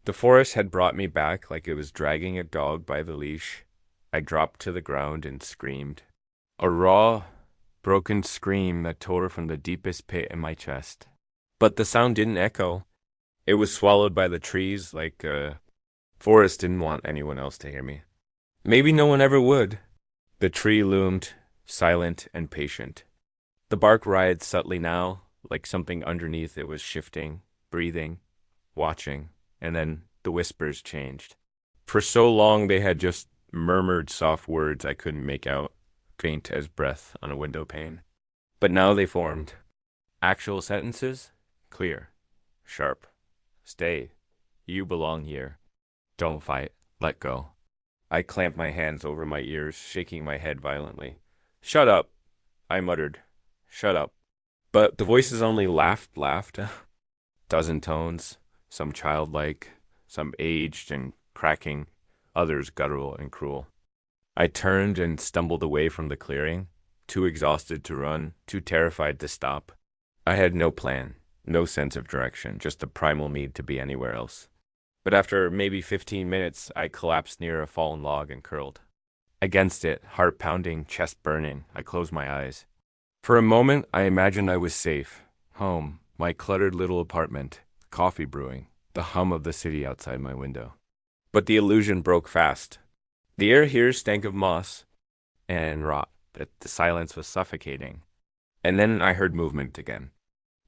The forest had brought me back like it was dragging a dog by the leash. I dropped to the ground and screamed. A raw, broken scream that tore from the deepest pit in my chest. But the sound didn't echo. It was swallowed by the trees like forest didn't want anyone else to hear me. Maybe no one ever would. The tree loomed, silent and patient. The bark writhed subtly now, like something underneath it was shifting, breathing, watching, and then the whispers changed. For so long they had just murmured soft words I couldn't make out, faint as breath on a window pane. But now they formed. Actual sentences? Clear. Sharp. Stay. You belong here. Don't fight. Let go. I clamped my hands over my ears, shaking my head violently. Shut up, I muttered. Shut up. But the voices only laughed. Dozen tones, some childlike, some aged and cracking, others guttural and cruel. I turned and stumbled away from the clearing, too exhausted to run, too terrified to stop. I had no plan, no sense of direction, just the primal need to be anywhere else. But after maybe 15 minutes, I collapsed near a fallen log and curled. Against it, heart pounding, chest burning, I closed my eyes. For a moment, I imagined I was safe. Home, my cluttered little apartment, coffee brewing, the hum of the city outside my window. But the illusion broke fast. The air here stank of moss and rot. The silence was suffocating. And then I heard movement again.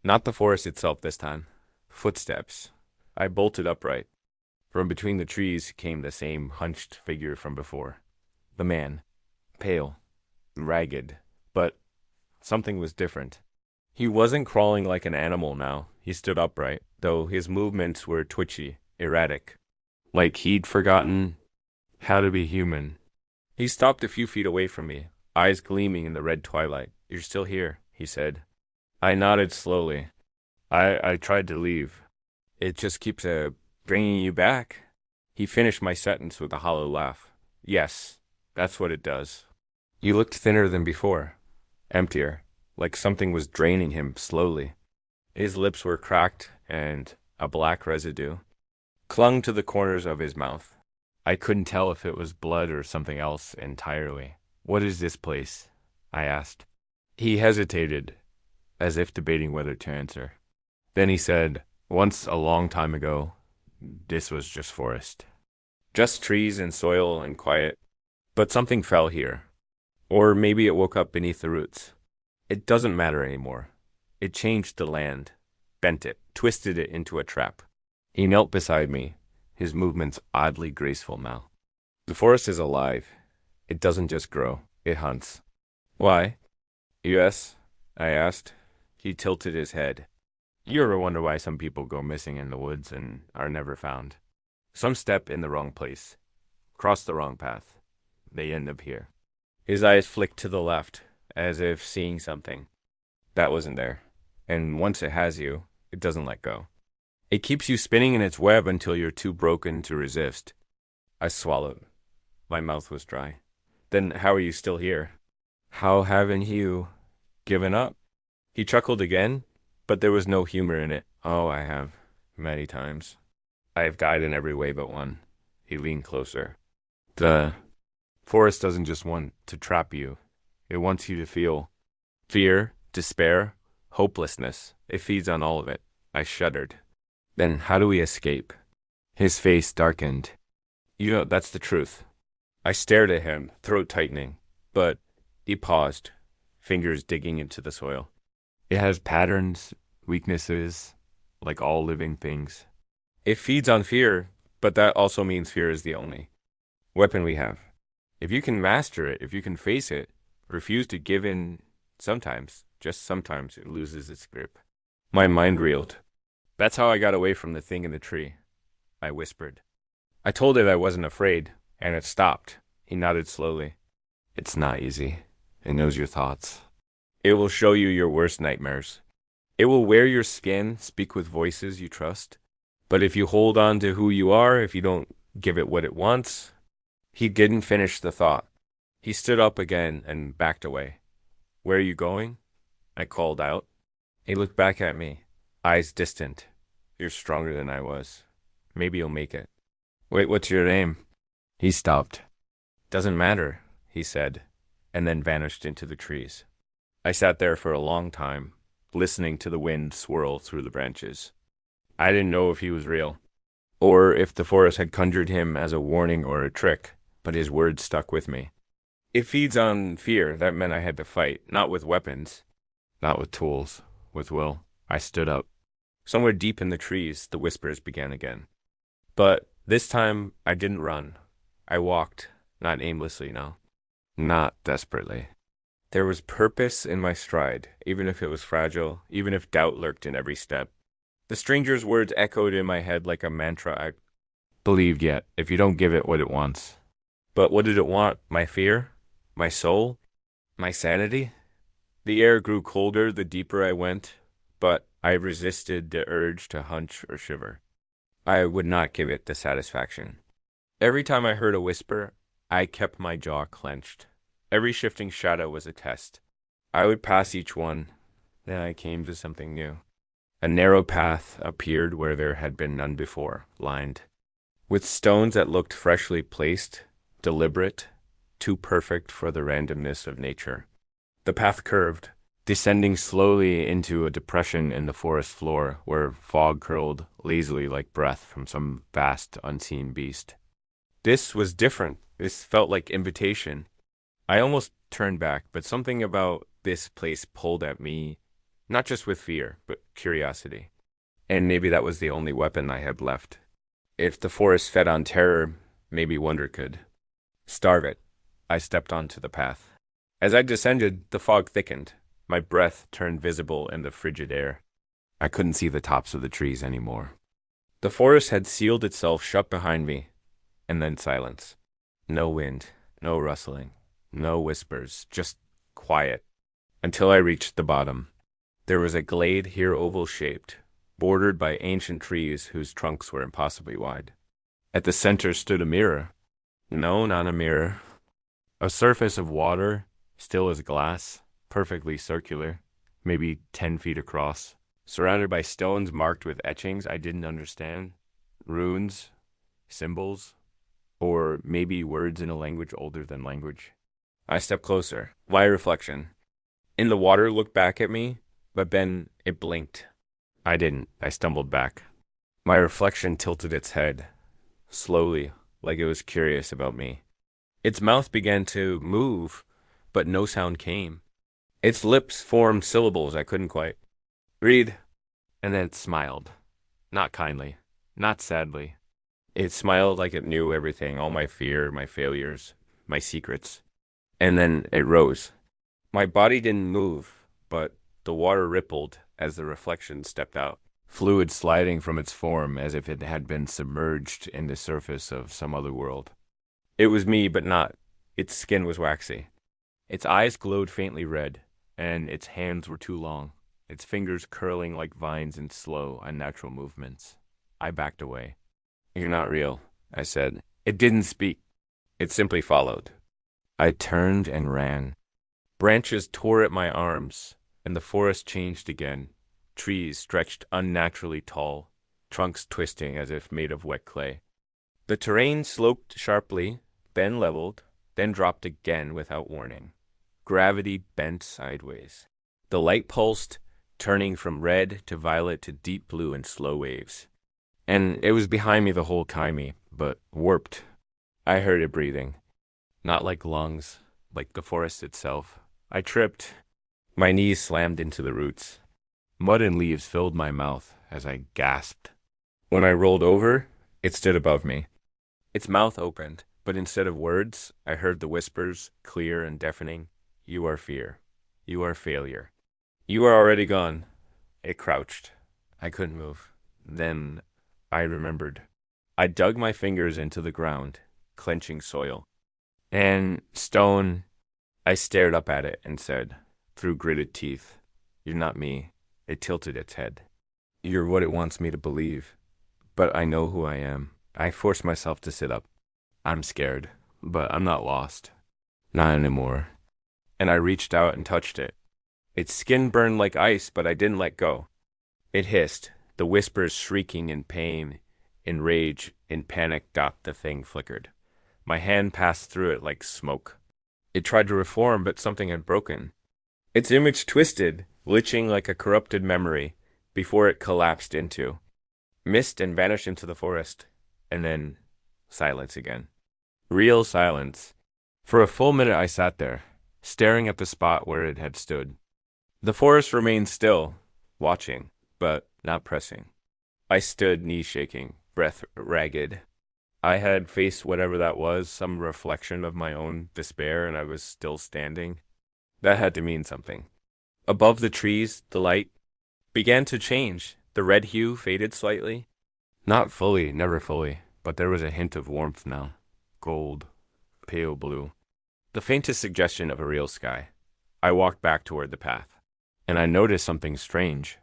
Not the forest itself this time. Footsteps. I bolted upright. From between the trees came the same hunched figure from before. The man. Pale. Ragged. But something was different. He wasn't crawling like an animal now. He stood upright, though his movements were twitchy, erratic. Like he'd forgotten how to be human. He stopped a few feet away from me, eyes gleaming in the red twilight. You're still here, he said. I nodded slowly. I tried to leave. It just keeps bringing you back. He finished my sentence with a hollow laugh. Yes, that's what it does. You looked thinner than before. Emptier, like something was draining him slowly. His lips were cracked, and a black residue clung to the corners of his mouth. I couldn't tell if it was blood or something else entirely. What is this place? I asked. He hesitated, as if debating whether to answer. Then he said, once a long time ago, this was just forest. Just trees and soil and quiet. But something fell here. Or maybe it woke up beneath the roots. It doesn't matter anymore. It changed the land, bent it, twisted it into a trap. He knelt beside me, his movements oddly graceful now. The forest is alive. It doesn't just grow, it hunts. Why? Yes, I asked. He tilted his head. You ever wonder why some people go missing in the woods and are never found? Some step in the wrong place, cross the wrong path. They end up here. His eyes flicked to the left, as if seeing something. That wasn't there. And once it has you, it doesn't let go. It keeps you spinning in its web until you're too broken to resist. I swallowed. My mouth was dry. Then how are you still here? How haven't you given up? He chuckled again, but there was no humor in it. Oh, I have. Many times. I have died in every way but one. He leaned closer. The forest doesn't just want to trap you. It wants you to feel fear, despair, hopelessness. It feeds on all of it. I shuddered. Then how do we escape? His face darkened. You know, that's the truth. I stared at him, throat tightening. But he paused, fingers digging into the soil. It has patterns, weaknesses, like all living things. It feeds on fear, but that also means fear is the only weapon we have. If you can master it, if you can face it, refuse to give in, sometimes, just sometimes, it loses its grip. My mind reeled. That's how I got away from the thing in the tree, I whispered. I told it I wasn't afraid, and it stopped. He nodded slowly. It's not easy. It knows your thoughts. It will show you your worst nightmares. It will wear your skin, speak with voices you trust. But if you hold on to who you are, if you don't give it what it wants... He didn't finish the thought. He stood up again and backed away. Where are you going? I called out. He looked back at me, eyes distant. You're stronger than I was. Maybe you'll make it. Wait, what's your name? He stopped. Doesn't matter, he said, and then vanished into the trees. I sat there for a long time, listening to the wind swirl through the branches. I didn't know if he was real, or if the forest had conjured him as a warning or a trick, but his words stuck with me. It feeds on fear. That meant I had to fight, not with weapons, not with tools, with will. I stood up. Somewhere deep in the trees, the whispers began again. But this time, I didn't run. I walked, not aimlessly now, not desperately. There was purpose in my stride, even if it was fragile, even if doubt lurked in every step. The stranger's words echoed in my head like a mantra I believed yet, if you don't give it what it wants. But what did it want? My fear? My soul? My sanity? The air grew colder the deeper I went, but I resisted the urge to hunch or shiver. I would not give it the satisfaction. Every time I heard a whisper, I kept my jaw clenched. Every shifting shadow was a test. I would pass each one, then I came to something new. A narrow path appeared where there had been none before, lined with stones that looked freshly placed, deliberate, too perfect for the randomness of nature. The path curved, descending slowly into a depression in the forest floor where fog curled lazily like breath from some vast, unseen beast. This was different. This felt like invitation. I almost turned back, but something about this place pulled at me, not just with fear, but curiosity. And maybe that was the only weapon I had left. If the forest fed on terror, maybe wonder could. Starve it. I stepped onto the path. As I descended, the fog thickened. My breath turned visible in the frigid air. I couldn't see the tops of the trees anymore. The forest had sealed itself shut behind me, and then silence. No wind, no rustling, no whispers, just quiet, until I reached the bottom. There was a glade here oval-shaped, bordered by ancient trees whose trunks were impossibly wide. At the center stood a mirror. No, not a mirror. A surface of water, still as glass, perfectly circular, maybe 10 feet across, surrounded by stones marked with etchings I didn't understand, runes, symbols, or maybe words in a language older than language. I stepped closer. My reflection. In the water looked back at me, but then it blinked. I didn't. I stumbled back. My reflection tilted its head, slowly, like it was curious about me. Its mouth began to move, but no sound came. Its lips formed syllables I couldn't quite read, and then it smiled. Not kindly, not sadly. It smiled like it knew everything, all my fear, my failures, my secrets. And then it rose. My body didn't move, but the water rippled as the reflection stepped out, fluid sliding from its form as if it had been submerged in the surface of some other world. It was me, but not. Its skin was waxy. Its eyes glowed faintly red, and its hands were too long, its fingers curling like vines in slow, unnatural movements. I backed away. "You're not real," I said. It didn't speak. It simply followed. I turned and ran. Branches tore at my arms, and the forest changed again. Trees stretched unnaturally tall, trunks twisting as if made of wet clay. The terrain sloped sharply, then leveled, then dropped again without warning. Gravity bent sideways. The light pulsed, turning from red to violet to deep blue in slow waves. And it was behind me the whole time, but warped. I heard it breathing. Not like lungs, like the forest itself. I tripped. My knees slammed into the roots. Mud and leaves filled my mouth as I gasped. When I rolled over, it stood above me. Its mouth opened, but instead of words, I heard the whispers, clear and deafening. "You are fear. You are failure. You are already gone." It crouched. I couldn't move. Then I remembered. I dug my fingers into the ground, clenching soil. And stone. I stared up at it and said, through gritted teeth, "You're not me." It tilted its head. "You're what it wants me to believe. But I know who I am." I forced myself to sit up. "I'm scared, but I'm not lost. Not anymore." And I reached out and touched it. Its skin burned like ice, but I didn't let go. It hissed, the whispers shrieking in pain, In rage, in panic, the thing flickered. My hand passed through it like smoke. It tried to reform, but something had broken. Its image twisted, glitching like a corrupted memory, before it collapsed into mist and vanished into the forest. And then silence again. Real silence. For a full minute I sat there, staring at the spot where it had stood. The forest remained still, watching, but not pressing. I stood, knees shaking, breath ragged. I had faced whatever that was, some reflection of my own despair, and I was still standing. That had to mean something. Above the trees, the light began to change. The red hue faded slightly. Not fully, never fully, but there was a hint of warmth now. Gold, pale blue. The faintest suggestion of a real sky. I walked back toward the path, and I noticed something strange.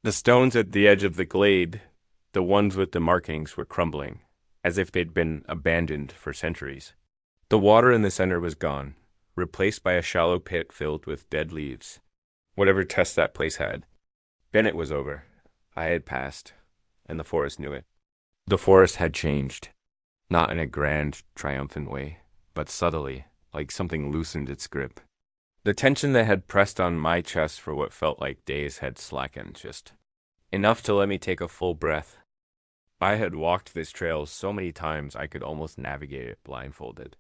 The stones at the edge of the glade, the ones with the markings, were crumbling, as if they'd been abandoned for centuries. The water in the center was gone, replaced by a shallow pit filled with dead leaves. Whatever test that place had. Then it was over. I had passed, and the forest knew it. The forest had changed, not in a grand, triumphant way, but subtly, like something loosened its grip. The tension that had pressed on my chest for what felt like days had slackened, just enough to let me take a full breath. I had walked this trail so many times I could almost navigate it blindfolded.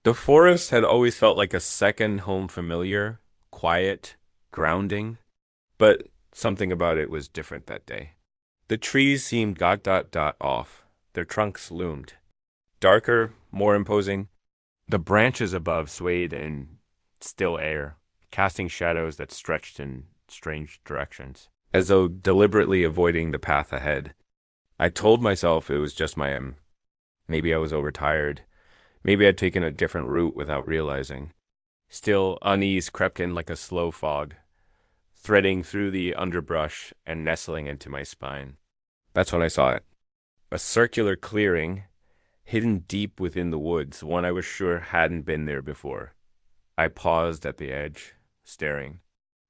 The forest had always felt like a second home, familiar, quiet, grounding, but something about it was different that day. The trees seemed off. Their trunks loomed. Darker, more imposing. The branches above swayed in still air, casting shadows that stretched in strange directions, as though deliberately avoiding the path ahead. I told myself it was just my maybe I was overtired. Maybe I'd taken a different route without realizing. Still, unease crept in like a slow fog, threading through the underbrush and nestling into my spine. That's when I saw it. A circular clearing, hidden deep within the woods, one I was sure hadn't been there before. I paused at the edge, staring.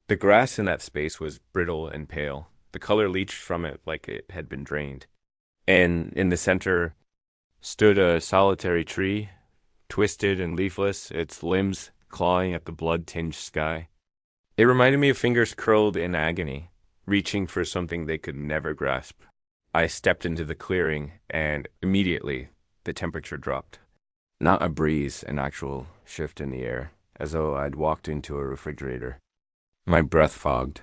The grass in that space was brittle and pale, the color leached from it like it had been drained. And in the center stood a solitary tree, twisted and leafless, its limbs clawing at the blood-tinged sky. It reminded me of fingers curled in agony, reaching for something they could never grasp. I stepped into the clearing, and immediately the temperature dropped. Not a breeze, an actual shift in the air, as though I'd walked into a refrigerator. My breath fogged.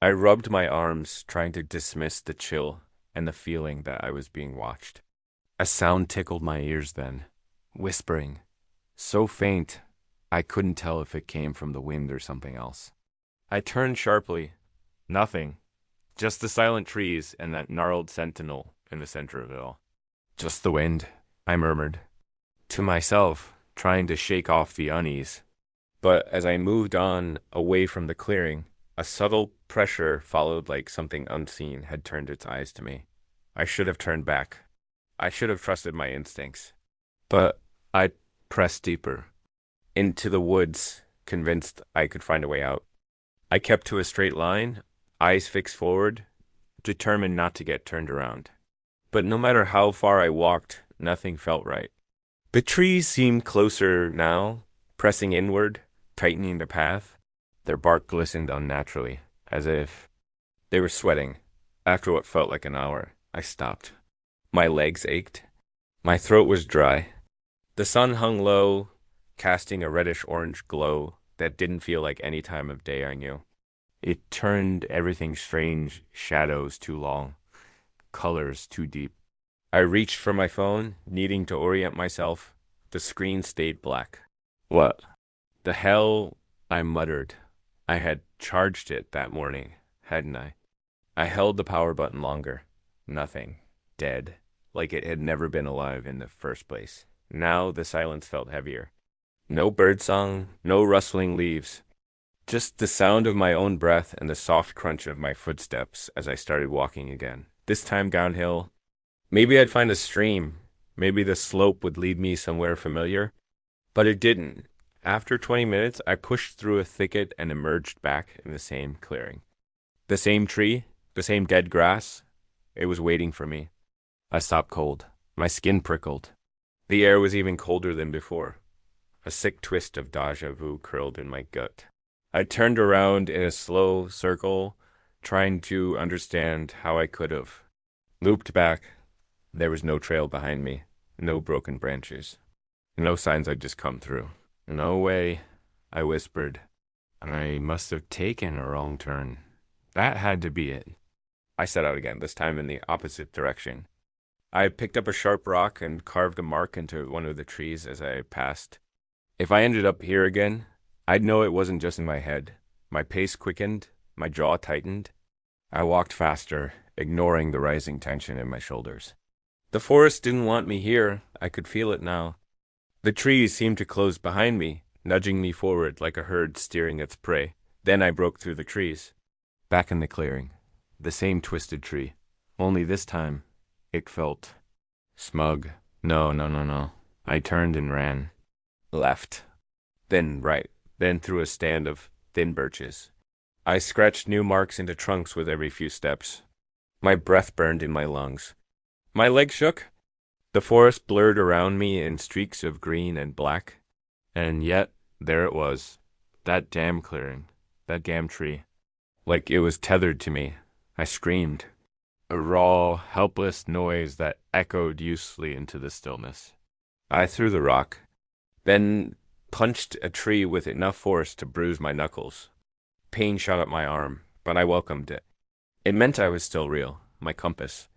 I rubbed my arms, trying to dismiss the chill and the feeling that I was being watched. A sound tickled my ears then, whispering, so faint I couldn't tell if it came from the wind or something else. I turned sharply. Nothing. Just the silent trees and that gnarled sentinel in the center of it all. Just the wind, I murmured, to myself, trying to shake off the unease. But as I moved on away from the clearing, a subtle pressure followed like something unseen had turned its eyes to me. I should have turned back. I should have trusted my instincts. But I pressed deeper, into the woods, convinced I could find a way out. I kept to a straight line, eyes fixed forward, determined not to get turned around. But no matter how far I walked, nothing felt right. The trees seemed closer now, pressing inward, tightening the path. Their bark glistened unnaturally, as if they were sweating. After what felt like an hour, I stopped. My legs ached. My throat was dry. The sun hung low, casting a reddish-orange glow that didn't feel like any time of day I knew. It turned everything strange, shadows too long, colors too deep. I reached for my phone, needing to orient myself. The screen stayed black. What the hell? I muttered. I had charged it that morning, hadn't I? I held the power button longer. Nothing. Dead. Like it had never been alive in the first place. Now the silence felt heavier. No birdsong, no rustling leaves. Just the sound of my own breath and the soft crunch of my footsteps as I started walking again. This time downhill. Maybe I'd find a stream. Maybe the slope would lead me somewhere familiar. But it didn't. After 20 minutes, I pushed through a thicket and emerged back in the same clearing. The same tree, the same dead grass. It was waiting for me. I stopped cold. My skin prickled. The air was even colder than before. A sick twist of déjà vu curled in my gut. I turned around in a slow circle, trying to understand how I could have. Looped back. There was no trail behind me, no broken branches, no signs I'd just come through. No way, I whispered. I must have taken a wrong turn. That had to be it. I set out again, this time in the opposite direction. I picked up a sharp rock and carved a mark into one of the trees as I passed. If I ended up here again, I'd know it wasn't just in my head. My pace quickened, my jaw tightened. I walked faster, ignoring the rising tension in my shoulders. The forest didn't want me here. I could feel it now. The trees seemed to close behind me, nudging me forward like a herd steering its prey. Then I broke through the trees. Back in the clearing. The same twisted tree. Only this time, it felt smug. No. I turned and ran. Left. Then right. Then through a stand of thin birches. I scratched new marks into trunks with every few steps. My breath burned in my lungs. My legs shook. The forest blurred around me in streaks of green and black. And yet, there it was. That damn clearing. That damn tree. Like it was tethered to me. I screamed. A raw, helpless noise that echoed uselessly into the stillness. I threw the rock, then punched a tree with enough force to bruise my knuckles. Pain shot up my arm, but I welcomed it. It meant I was still real, my compass.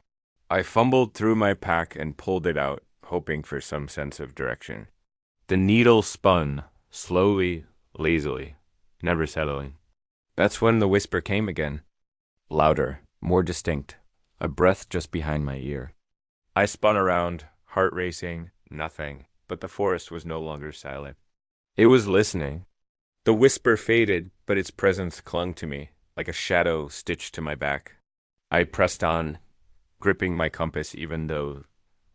I fumbled through my pack and pulled it out, hoping for some sense of direction. The needle spun, slowly, lazily, never settling. That's when the whisper came again. Louder, more distinct, a breath just behind my ear. I spun around, heart racing, nothing, but the forest was no longer silent. It was listening. The whisper faded, but its presence clung to me, like a shadow stitched to my back. I pressed on, gripping my compass even though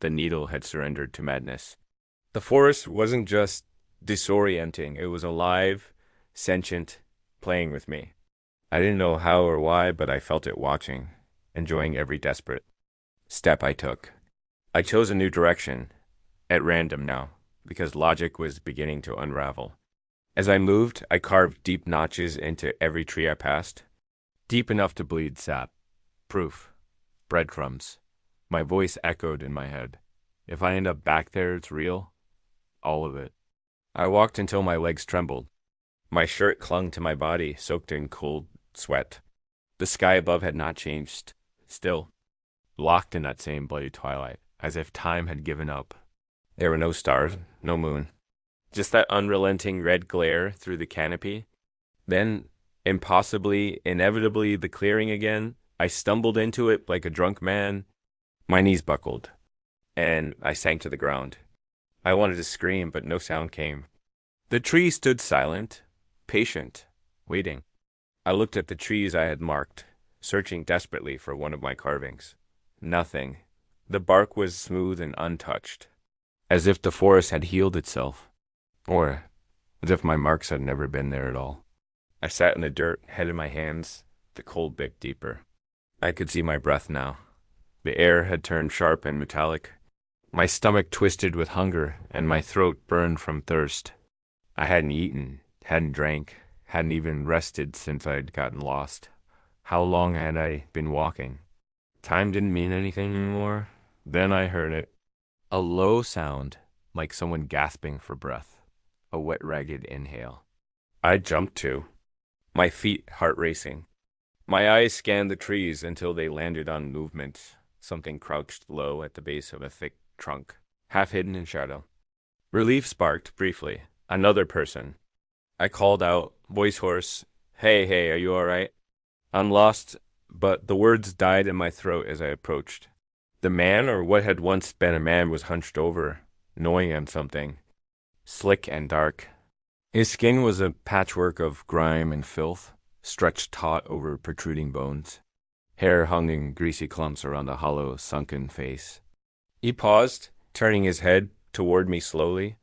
the needle had surrendered to madness. The forest wasn't just disorienting, it was alive, sentient, playing with me. I didn't know how or why, but I felt it watching, enjoying every desperate step I took. I chose a new direction, at random now, because logic was beginning to unravel. As I moved, I carved deep notches into every tree I passed, deep enough to bleed sap. Proof. Breadcrumbs. My voice echoed in my head. If I end up back there, it's real. All of it. I walked until my legs trembled. My shirt clung to my body, soaked in cold sweat. The sky above had not changed. Still, locked in that same bloody twilight, as if time had given up. There were no stars, no moon. Just that unrelenting red glare through the canopy. Then, impossibly, inevitably, the clearing again. I stumbled into it like a drunk man. My knees buckled, and I sank to the ground. I wanted to scream, but no sound came. The tree stood silent, patient, waiting. I looked at the trees I had marked, searching desperately for one of my carvings. Nothing. The bark was smooth and untouched, as if the forest had healed itself, or as if my marks had never been there at all. I sat in the dirt, head in my hands, the cold bit deeper. I could see my breath now. The air had turned sharp and metallic. My stomach twisted with hunger, and my throat burned from thirst. I hadn't eaten, hadn't drank, hadn't even rested since I'd gotten lost. How long had I been walking? Time didn't mean anything anymore. Then I heard it. A low sound, like someone gasping for breath. A wet, ragged inhale. I jumped too, my feet heart racing. My eyes scanned the trees until they landed on movement. Something crouched low at the base of a thick trunk, half hidden in shadow. Relief sparked briefly. Another person. I called out, voice hoarse, Hey, are you all right? I'm lost, but the words died in my throat as I approached. The man, or what had once been a man, was hunched over, gnawing on something, slick and dark. His skin was a patchwork of grime and filth, stretched taut over protruding bones. Hair hung in greasy clumps around the hollow, sunken face. He paused, turning his head toward me slowly.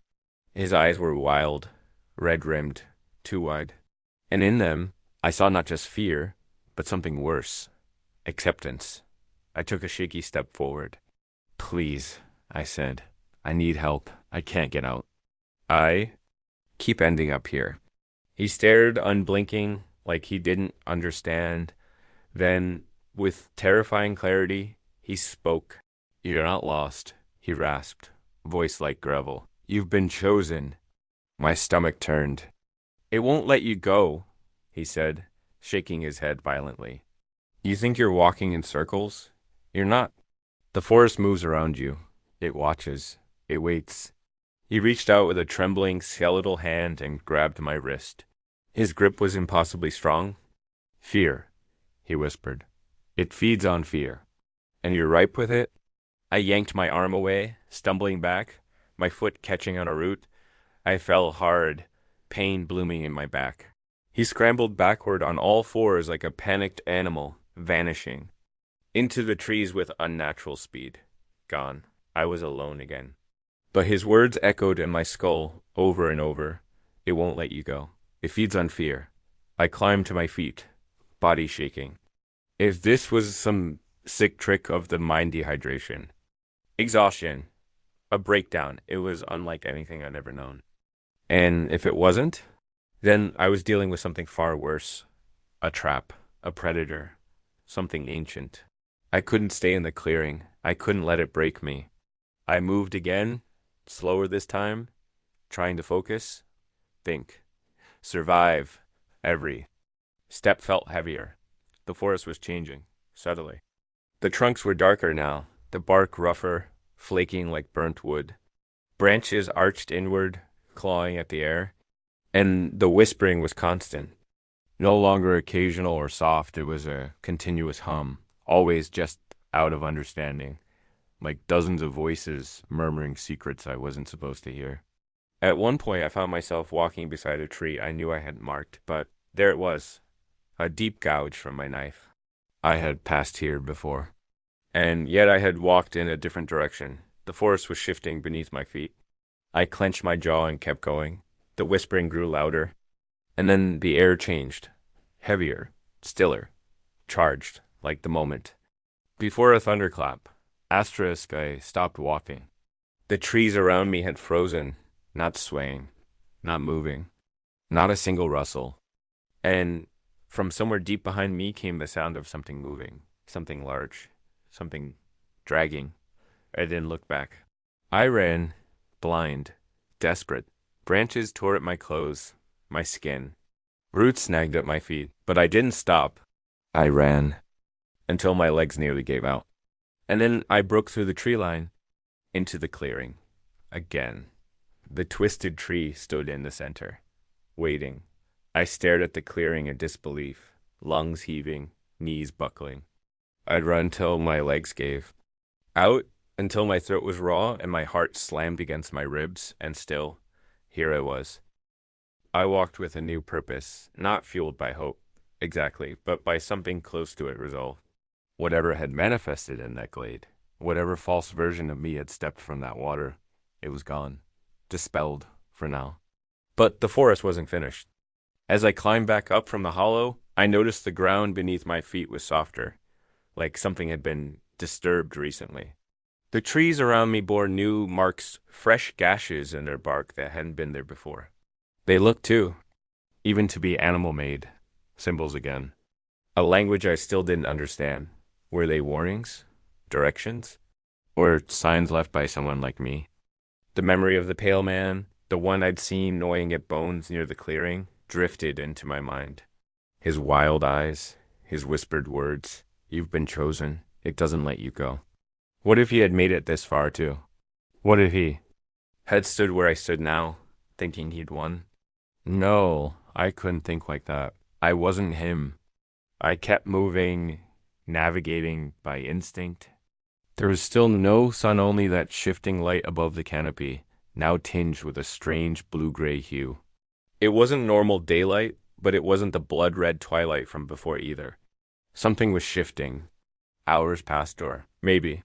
His eyes were wild, red-rimmed, too wide. And in them, I saw not just fear, but something worse. Acceptance. I took a shaky step forward. Please, I said. I need help. I can't get out. I keep ending up here. He stared, unblinking, like he didn't understand. Then, with terrifying clarity, he spoke. You're not lost, he rasped, voice like gravel. You've been chosen. My stomach turned. It won't let you go, he said, shaking his head violently. You think you're walking in circles? You're not. The forest moves around you. It watches. It waits. He reached out with a trembling, skeletal hand and grabbed my wrist. His grip was impossibly strong. Fear, he whispered. It feeds on fear. And you're ripe with it? I yanked my arm away, stumbling back, my foot catching on a root. I fell hard, pain blooming in my back. He scrambled backward on all fours like a panicked animal, vanishing. Into the trees with unnatural speed. Gone. I was alone again. But his words echoed in my skull over and over. It won't let you go. It feeds on fear. I climbed to my feet, body shaking. If this was some sick trick of the mind dehydration. Exhaustion. A breakdown. It was unlike anything I'd ever known. And if it wasn't, then I was dealing with something far worse. A trap. A predator. Something ancient. I couldn't stay in the clearing. I couldn't let it break me. I moved again, slower this time, trying to focus, think, survive. Every step felt heavier. The forest was changing, subtly. The trunks were darker now, the bark rougher, flaking like burnt wood. Branches arched inward, clawing at the air, and the whispering was constant. No longer occasional or soft, it was a continuous hum, always just out of understanding, like dozens of voices murmuring secrets I wasn't supposed to hear. At one point, I found myself walking beside a tree I knew I hadn't marked, but there it was, a deep gouge from my knife. I had passed here before, and yet I had walked in a different direction. The forest was shifting beneath my feet. I clenched my jaw and kept going. The whispering grew louder, and then the air changed, heavier, stiller, charged, like the moment. Before a thunderclap, asterisk, I stopped walking. The trees around me had frozen, not swaying, not moving, not a single rustle. And from somewhere deep behind me came the sound of something moving, something large, something dragging. I didn't look back. I ran, blind, desperate. Branches tore at my clothes, my skin. Roots snagged at my feet, but I didn't stop. I ran until my legs nearly gave out. And then I broke through the tree line into the clearing. Again. The twisted tree stood in the center, waiting. I stared at the clearing in disbelief, lungs heaving, knees buckling. I'd run till my legs gave out, until my throat was raw and my heart slammed against my ribs, and still, here I was. I walked with a new purpose, not fueled by hope, exactly, but by something close to it resolve. Whatever had manifested in that glade, whatever false version of me had stepped from that water, it was gone, dispelled for now. But the forest wasn't finished. As I climbed back up from the hollow, I noticed the ground beneath my feet was softer, like something had been disturbed recently. The trees around me bore new marks, fresh gashes in their bark that hadn't been there before. They looked, too, even to be animal-made, symbols again. A language I still didn't understand. Were they warnings? Directions? Or signs left by someone like me? The memory of the pale man, the one I'd seen gnawing at bones near the clearing, drifted into my mind. His wild eyes, his whispered words, "You've been chosen. It doesn't let you go." What if he had made it this far, too? What if he had stood where I stood now, thinking he'd won? No, I couldn't think like that. I wasn't him. I kept moving, navigating by instinct. There was still no sun, only that shifting light above the canopy, now tinged with a strange blue-gray hue. It wasn't normal daylight, but it wasn't the blood-red twilight from before either. Something was shifting. Hours passed, or maybe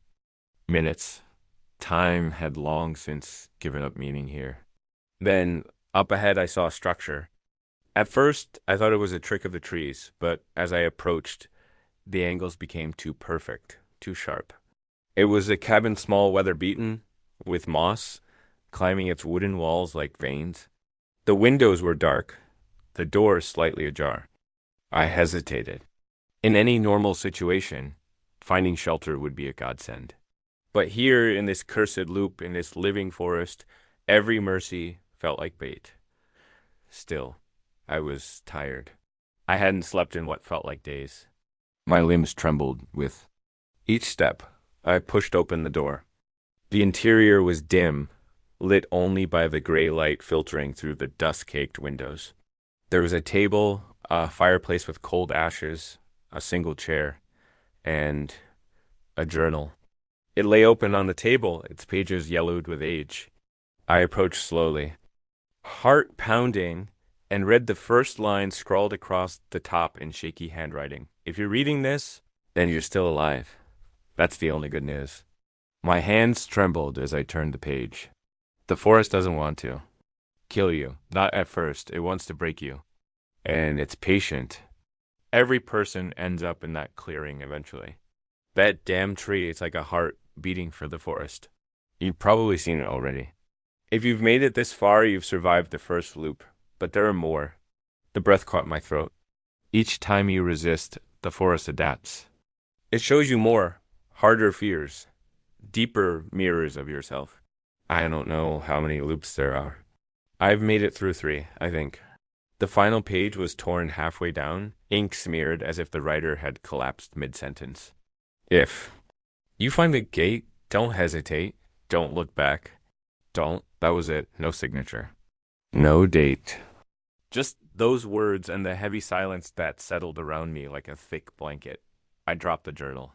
minutes. Time had long since given up meaning here. Then, up ahead, I saw a structure. At first, I thought it was a trick of the trees, but as I approached, the angles became too perfect, too sharp. It was a cabin small, weather-beaten, with moss climbing its wooden walls like veins. The windows were dark, the door slightly ajar. I hesitated. In any normal situation, finding shelter would be a godsend. But here, in this cursed loop, in this living forest, every mercy felt like bait. Still, I was tired. I hadn't slept in what felt like days. My limbs trembled with each step. I pushed open the door. The interior was dim, lit only by the gray light filtering through the dust-caked windows. There was a table, a fireplace with cold ashes, a single chair, and a journal. It lay open on the table, its pages yellowed with age. I approached slowly, heart pounding, and read the first line scrawled across the top in shaky handwriting. If you're reading this, then you're still alive. That's the only good news. My hands trembled as I turned the page. The forest doesn't want to kill you. Not at first. It wants to break you. And it's patient. Every person ends up in that clearing eventually. That damn tree is like a heart beating for the forest. You've probably seen it already. If you've made it this far, you've survived the first loop. But there are more. The breath caught my throat. Each time you resist, the forest adapts. It shows you more, harder fears, deeper mirrors of yourself. I don't know how many loops there are. I've made it through 3, I think. The final page was torn halfway down, ink smeared as if the writer had collapsed mid-sentence. If you find the gate, don't hesitate. Don't look back. Don't. That was it. No signature. No date. Just those words and the heavy silence that settled around me like a thick blanket. I dropped the journal.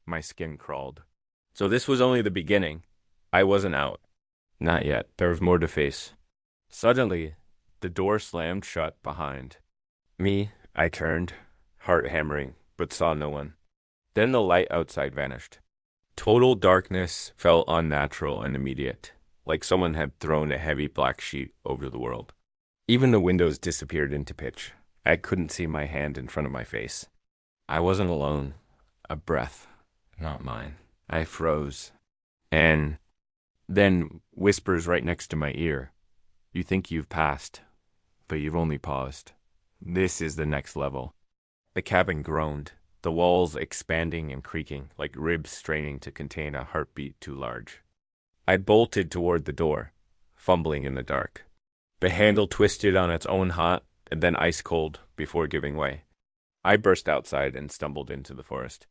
My skin crawled. So this was only the beginning. I wasn't out. Not yet. There was more to face. Suddenly, the door slammed shut behind me. I turned, heart hammering, but saw no one. Then the light outside vanished. Total darkness felt unnatural and immediate, like someone had thrown a heavy black sheet over the world. Even the windows disappeared into pitch. I couldn't see my hand in front of my face. I wasn't alone. A breath, not mine. I froze. And then whispers right next to my ear. You think you've passed, but you've only paused. This is the next level. The cabin groaned, the walls expanding and creaking, like ribs straining to contain a heartbeat too large. I bolted toward the door, fumbling in the dark. The handle twisted on its own hot and then ice cold before giving way. I burst outside and stumbled into the forest.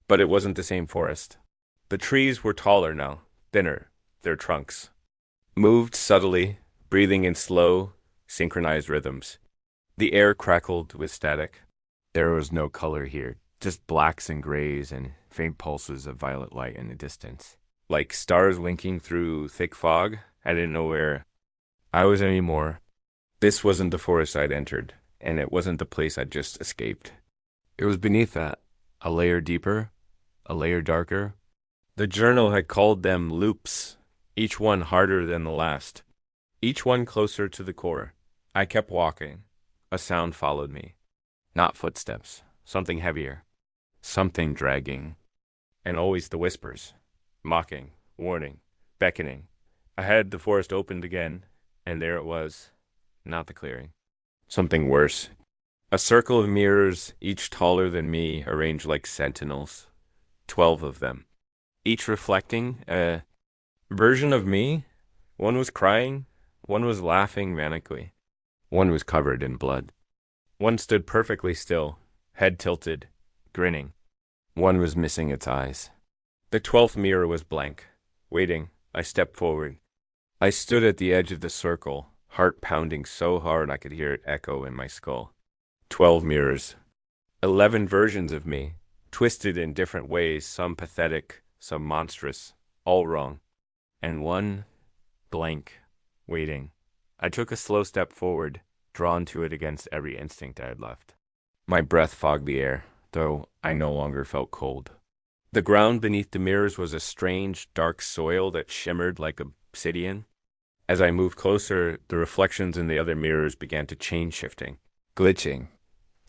But it wasn't the same forest. The trees were taller now, thinner, their trunks moved subtly, breathing in slow, synchronized rhythms. The air crackled with static. There was no color here, just blacks and grays and faint pulses of violet light in the distance. Like stars winking through thick fog. I didn't know where I was anymore. This wasn't the forest I'd entered, and it wasn't the place I'd just escaped. It was beneath that, a layer deeper, a layer darker. The journal had called them loops, each one harder than the last, each one closer to the core. I kept walking. A sound followed me. Not footsteps, something heavier, something dragging. And always the whispers, mocking, warning, beckoning. Ahead, the forest opened again, and there it was, not the clearing. Something worse. A circle of mirrors, each taller than me, arranged like sentinels. 12 of them. Each reflecting a version of me. One was crying, one was laughing manically. One was covered in blood. One stood perfectly still, head tilted, grinning. One was missing its eyes. The 12th mirror was blank. Waiting, I stepped forward. I stood at the edge of the circle, heart pounding so hard I could hear it echo in my skull. 12 mirrors. 11 versions of me, twisted in different ways, some pathetic, some monstrous, all wrong. And one blank, waiting. I took a slow step forward, drawn to it against every instinct I had left. My breath fogged the air, though I no longer felt cold. The ground beneath the mirrors was a strange, dark soil that shimmered like obsidian. As I moved closer, the reflections in the other mirrors began to change, shifting, glitching,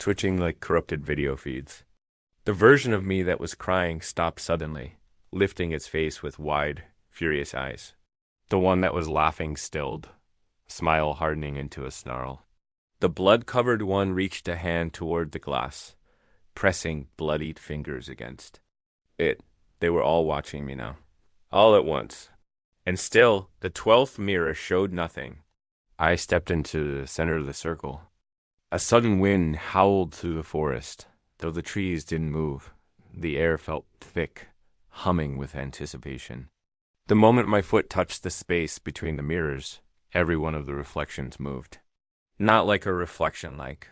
twitching like corrupted video feeds. The version of me that was crying stopped suddenly, lifting its face with wide, furious eyes. The one that was laughing stilled, smile hardening into a snarl. The blood-covered one reached a hand toward the glass, pressing bloodied fingers against it. They were all watching me now, all at once. And still, the 12th mirror showed nothing. I stepped into the center of the circle. A sudden wind howled through the forest. Though the trees didn't move, the air felt thick, humming with anticipation. The moment my foot touched the space between the mirrors, every one of the reflections moved. Not like a reflection, like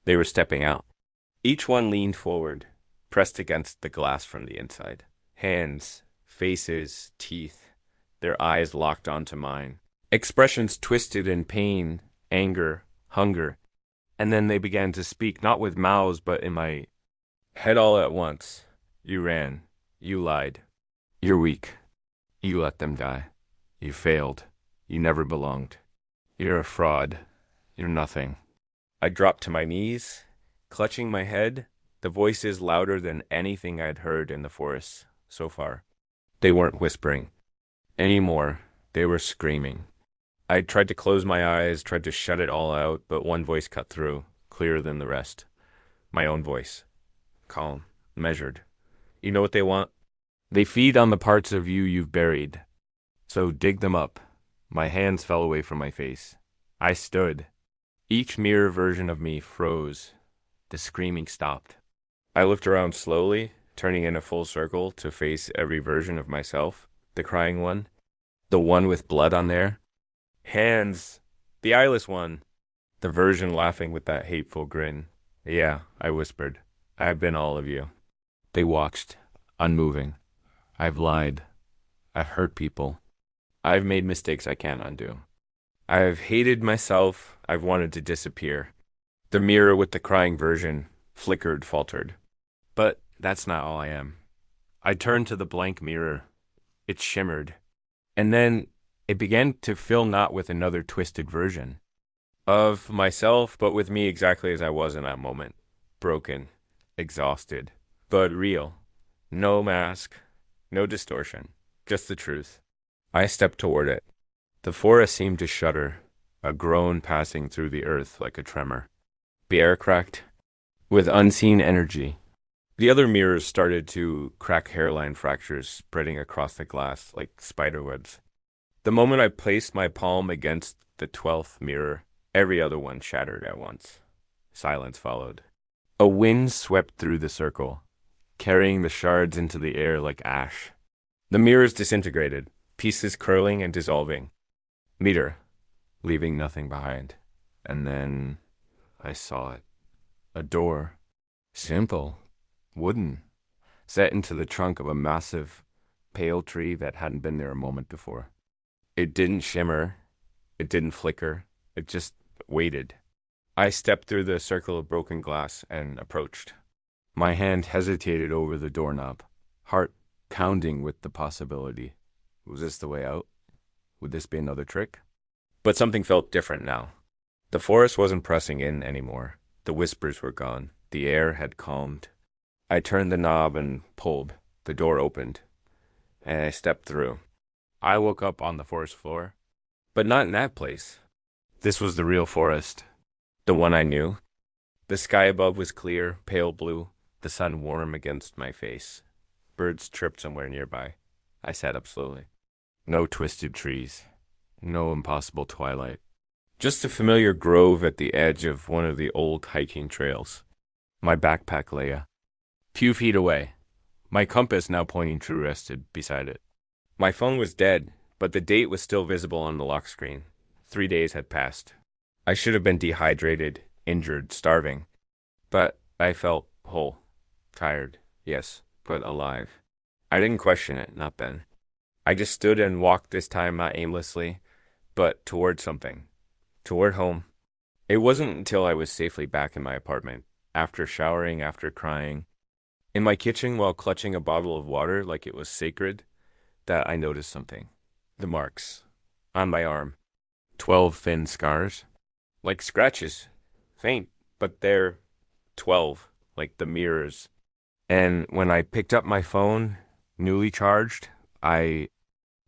they were stepping out. Each one leaned forward, pressed against the glass from the inside. Hands, faces, teeth, their eyes locked onto mine. Expressions twisted in pain, anger, hunger. And then they began to speak, not with mouths, but in my head all at once. You ran. You lied. You're weak. You let them die. You failed. You never belonged. You're a fraud. You're nothing. I dropped to my knees, clutching my head, the voices louder than anything I'd heard in the forest so far. They weren't whispering anymore. They were screaming. I tried to close my eyes, tried to shut it all out, but one voice cut through, clearer than the rest. My own voice. Calm, measured. You know what they want? They feed on the parts of you you've buried. So dig them up. My hands fell away from my face. I stood. Each mirror version of me froze. The screaming stopped. I looked around slowly, turning in a full circle to face every version of myself. The crying one. The one with blood on there. Hands. The eyeless one. The version laughing with that hateful grin. Yeah, I whispered. I've been all of you. They watched, unmoving. I've lied. I've hurt people. I've made mistakes I can't undo. I've hated myself. I've wanted to disappear. The mirror with the crying version flickered, faltered. But that's not all I am. I turned to the blank mirror. It shimmered. And then it began to fill not with another twisted version of myself, but with me exactly as I was in that moment. Broken, exhausted, but real. No mask, no distortion, just the truth. I stepped toward it. The forest seemed to shudder, a groan passing through the earth like a tremor. The air cracked with unseen energy. The other mirrors started to crack hairline fractures spreading across the glass like spiderwebs. The moment I placed my palm against the 12th mirror, every other one shattered at once. Silence followed. A wind swept through the circle, carrying the shards into the air like ash. The mirrors disintegrated, pieces curling and dissolving. Meter, leaving nothing behind. And then I saw it. A door. Simple. Wooden. Set into the trunk of a massive, pale tree that hadn't been there a moment before. It didn't shimmer. It didn't flicker. It just waited. I stepped through the circle of broken glass and approached. My hand hesitated over the doorknob, heart pounding with the possibility. Was this the way out? Would this be another trick? But something felt different now. The forest wasn't pressing in anymore. The whispers were gone. The air had calmed. I turned the knob and pulled. The door opened, and I stepped through. I woke up on the forest floor, but not in that place. This was the real forest, the one I knew. The sky above was clear, pale blue, the sun warm against my face. Birds chirped somewhere nearby. I sat up slowly. No twisted trees. No impossible twilight. Just a familiar grove at the edge of one of the old hiking trails. My backpack lay a few feet away. My compass, now pointing true, rested beside it. My phone was dead, but the date was still visible on the lock screen. 3 days had passed. I should have been dehydrated, injured, starving. But I felt whole. Tired, yes, but alive. I didn't question it, not then. I just stood and walked, this time not aimlessly, but toward something. Toward home. It wasn't until I was safely back in my apartment, after showering, after crying, in my kitchen while clutching a bottle of water like it was sacred, that I noticed something. The marks. On my arm. 12 thin scars. Like scratches. Faint, but they're 12, like the mirrors. And when I picked up my phone, newly charged, I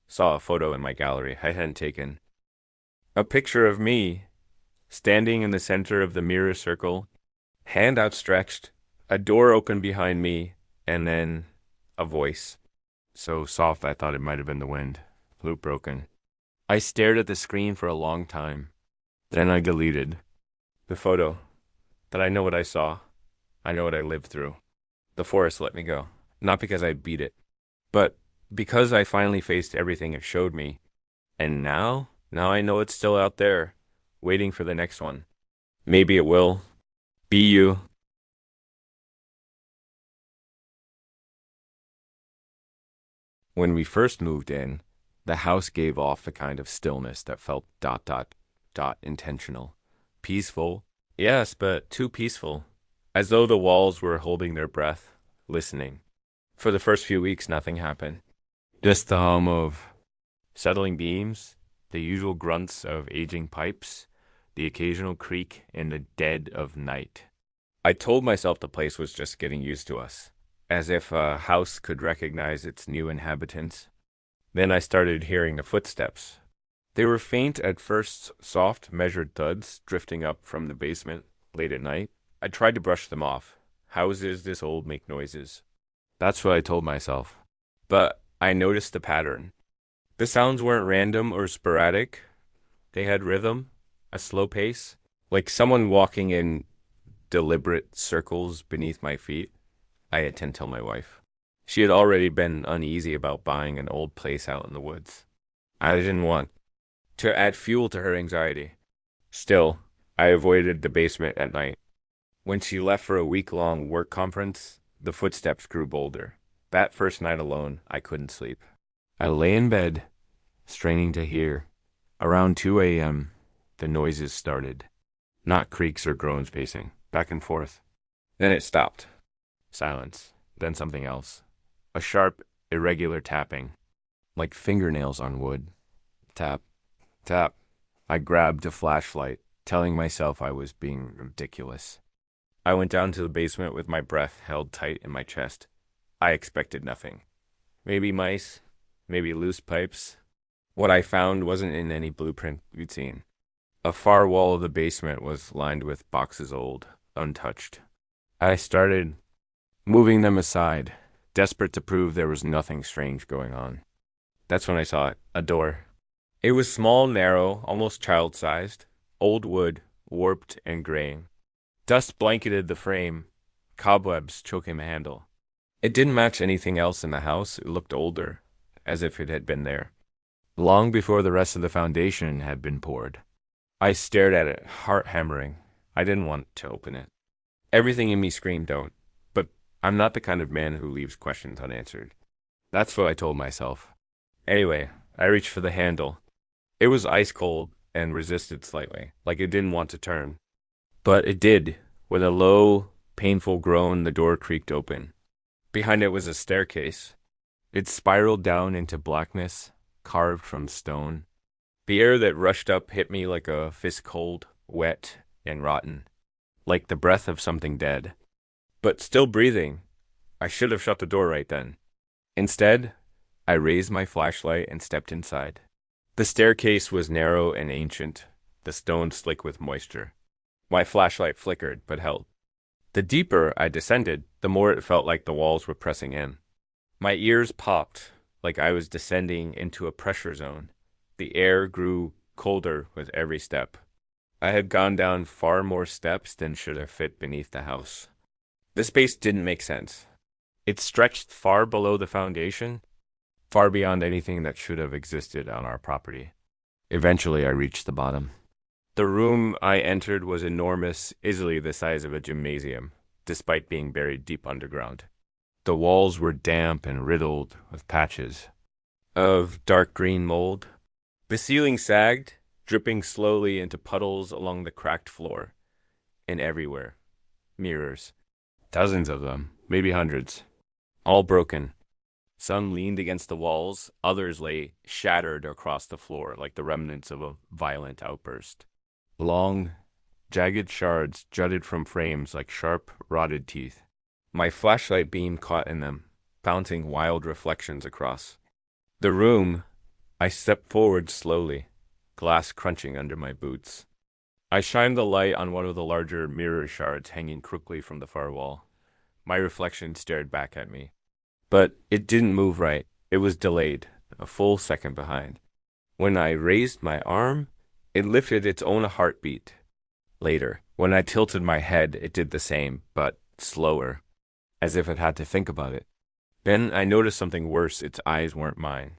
saw a photo in my gallery I hadn't taken. A picture of me standing in the center of the mirror circle, hand outstretched, a door open behind me, and then a voice. So soft I thought it might have been the wind. Loop broken. I stared at the screen for a long time. Then I deleted the photo. That I know what I saw. I know what I lived through. The forest let me go. Not because I beat it, but because I finally faced everything it showed me. And now I know it's still out there, waiting for the next one. Maybe it will be you. When we first moved in, the house gave off a kind of stillness that felt intentional. Peaceful. Yes, but too peaceful. As though the walls were holding their breath, listening. For the first few weeks, nothing happened. Just the hum of settling beams, the usual grunts of aging pipes, the occasional creak in the dead of night. I told myself the place was just getting used to us, as if a house could recognize its new inhabitants. Then I started hearing the footsteps. They were faint at first, soft, measured thuds drifting up from the basement late at night. I tried to brush them off. Houses this old make noises. That's what I told myself. But I noticed the pattern. The sounds weren't random or sporadic. They had rhythm, a slow pace, like someone walking in deliberate circles beneath my feet. I had to tell my wife. She had already been uneasy about buying an old place out in the woods. I didn't want to add fuel to her anxiety. Still, I avoided the basement at night. When she left for a week-long work conference, the footsteps grew bolder. That first night alone, I couldn't sleep. I lay in bed, straining to hear. Around 2 a.m., the noises started. Not creaks or groans pacing, back and forth. Then it stopped. Silence. Then something else. A sharp, irregular tapping, like fingernails on wood. Tap, tap. I grabbed a flashlight, telling myself I was being ridiculous. I went down to the basement with my breath held tight in my chest. I expected nothing. Maybe mice, maybe loose pipes. What I found wasn't in any blueprint we'd seen. A far wall of the basement was lined with boxes old, untouched. I started moving them aside, desperate to prove there was nothing strange going on. That's when I saw it, a door. It was small, narrow, almost child-sized, old wood, warped and graying. Dust blanketed the frame, cobwebs choking the handle. It didn't match anything else in the house. It looked older, as if it had been there, long before the rest of the foundation had been poured. I stared at it, heart hammering. I didn't want to open it. Everything in me screamed don't, but I'm not the kind of man who leaves questions unanswered. That's what I told myself. Anyway, I reached for the handle. It was ice cold and resisted slightly, like it didn't want to turn. But it did. With a low, painful groan, the door creaked open. Behind it was a staircase. It spiraled down into blackness, carved from stone. The air that rushed up hit me like a fist cold, wet, and rotten, like the breath of something dead. But still breathing. I should have shut the door right then. Instead, I raised my flashlight and stepped inside. The staircase was narrow and ancient, the stone slick with moisture. My flashlight flickered, but held. The deeper I descended, the more it felt like the walls were pressing in. My ears popped, like I was descending into a pressure zone. The air grew colder with every step. I had gone down far more steps than should have fit beneath the house. The space didn't make sense. It stretched far below the foundation, far beyond anything that should have existed on our property. Eventually, I reached the bottom. The room I entered was enormous, easily the size of a gymnasium, despite being buried deep underground. The walls were damp and riddled with patches of dark green mold. The ceiling sagged, dripping slowly into puddles along the cracked floor. And everywhere, mirrors. Dozens of them, maybe hundreds. All broken. Some leaned against the walls, others lay shattered across the floor like the remnants of a violent outburst. Long, jagged shards jutted from frames like sharp, rotted teeth. My flashlight beam caught in them, bouncing wild reflections across the room. I stepped forward slowly, glass crunching under my boots. I shined the light on one of the larger mirror shards hanging crooked from the far wall. My reflection stared back at me. But it didn't move right. It was delayed, a full second behind. When I raised my arm, it lifted its own heartbeat. Later, when I tilted my head, it did the same, but slower, as if it had to think about it. Then I noticed something worse. Its eyes weren't mine.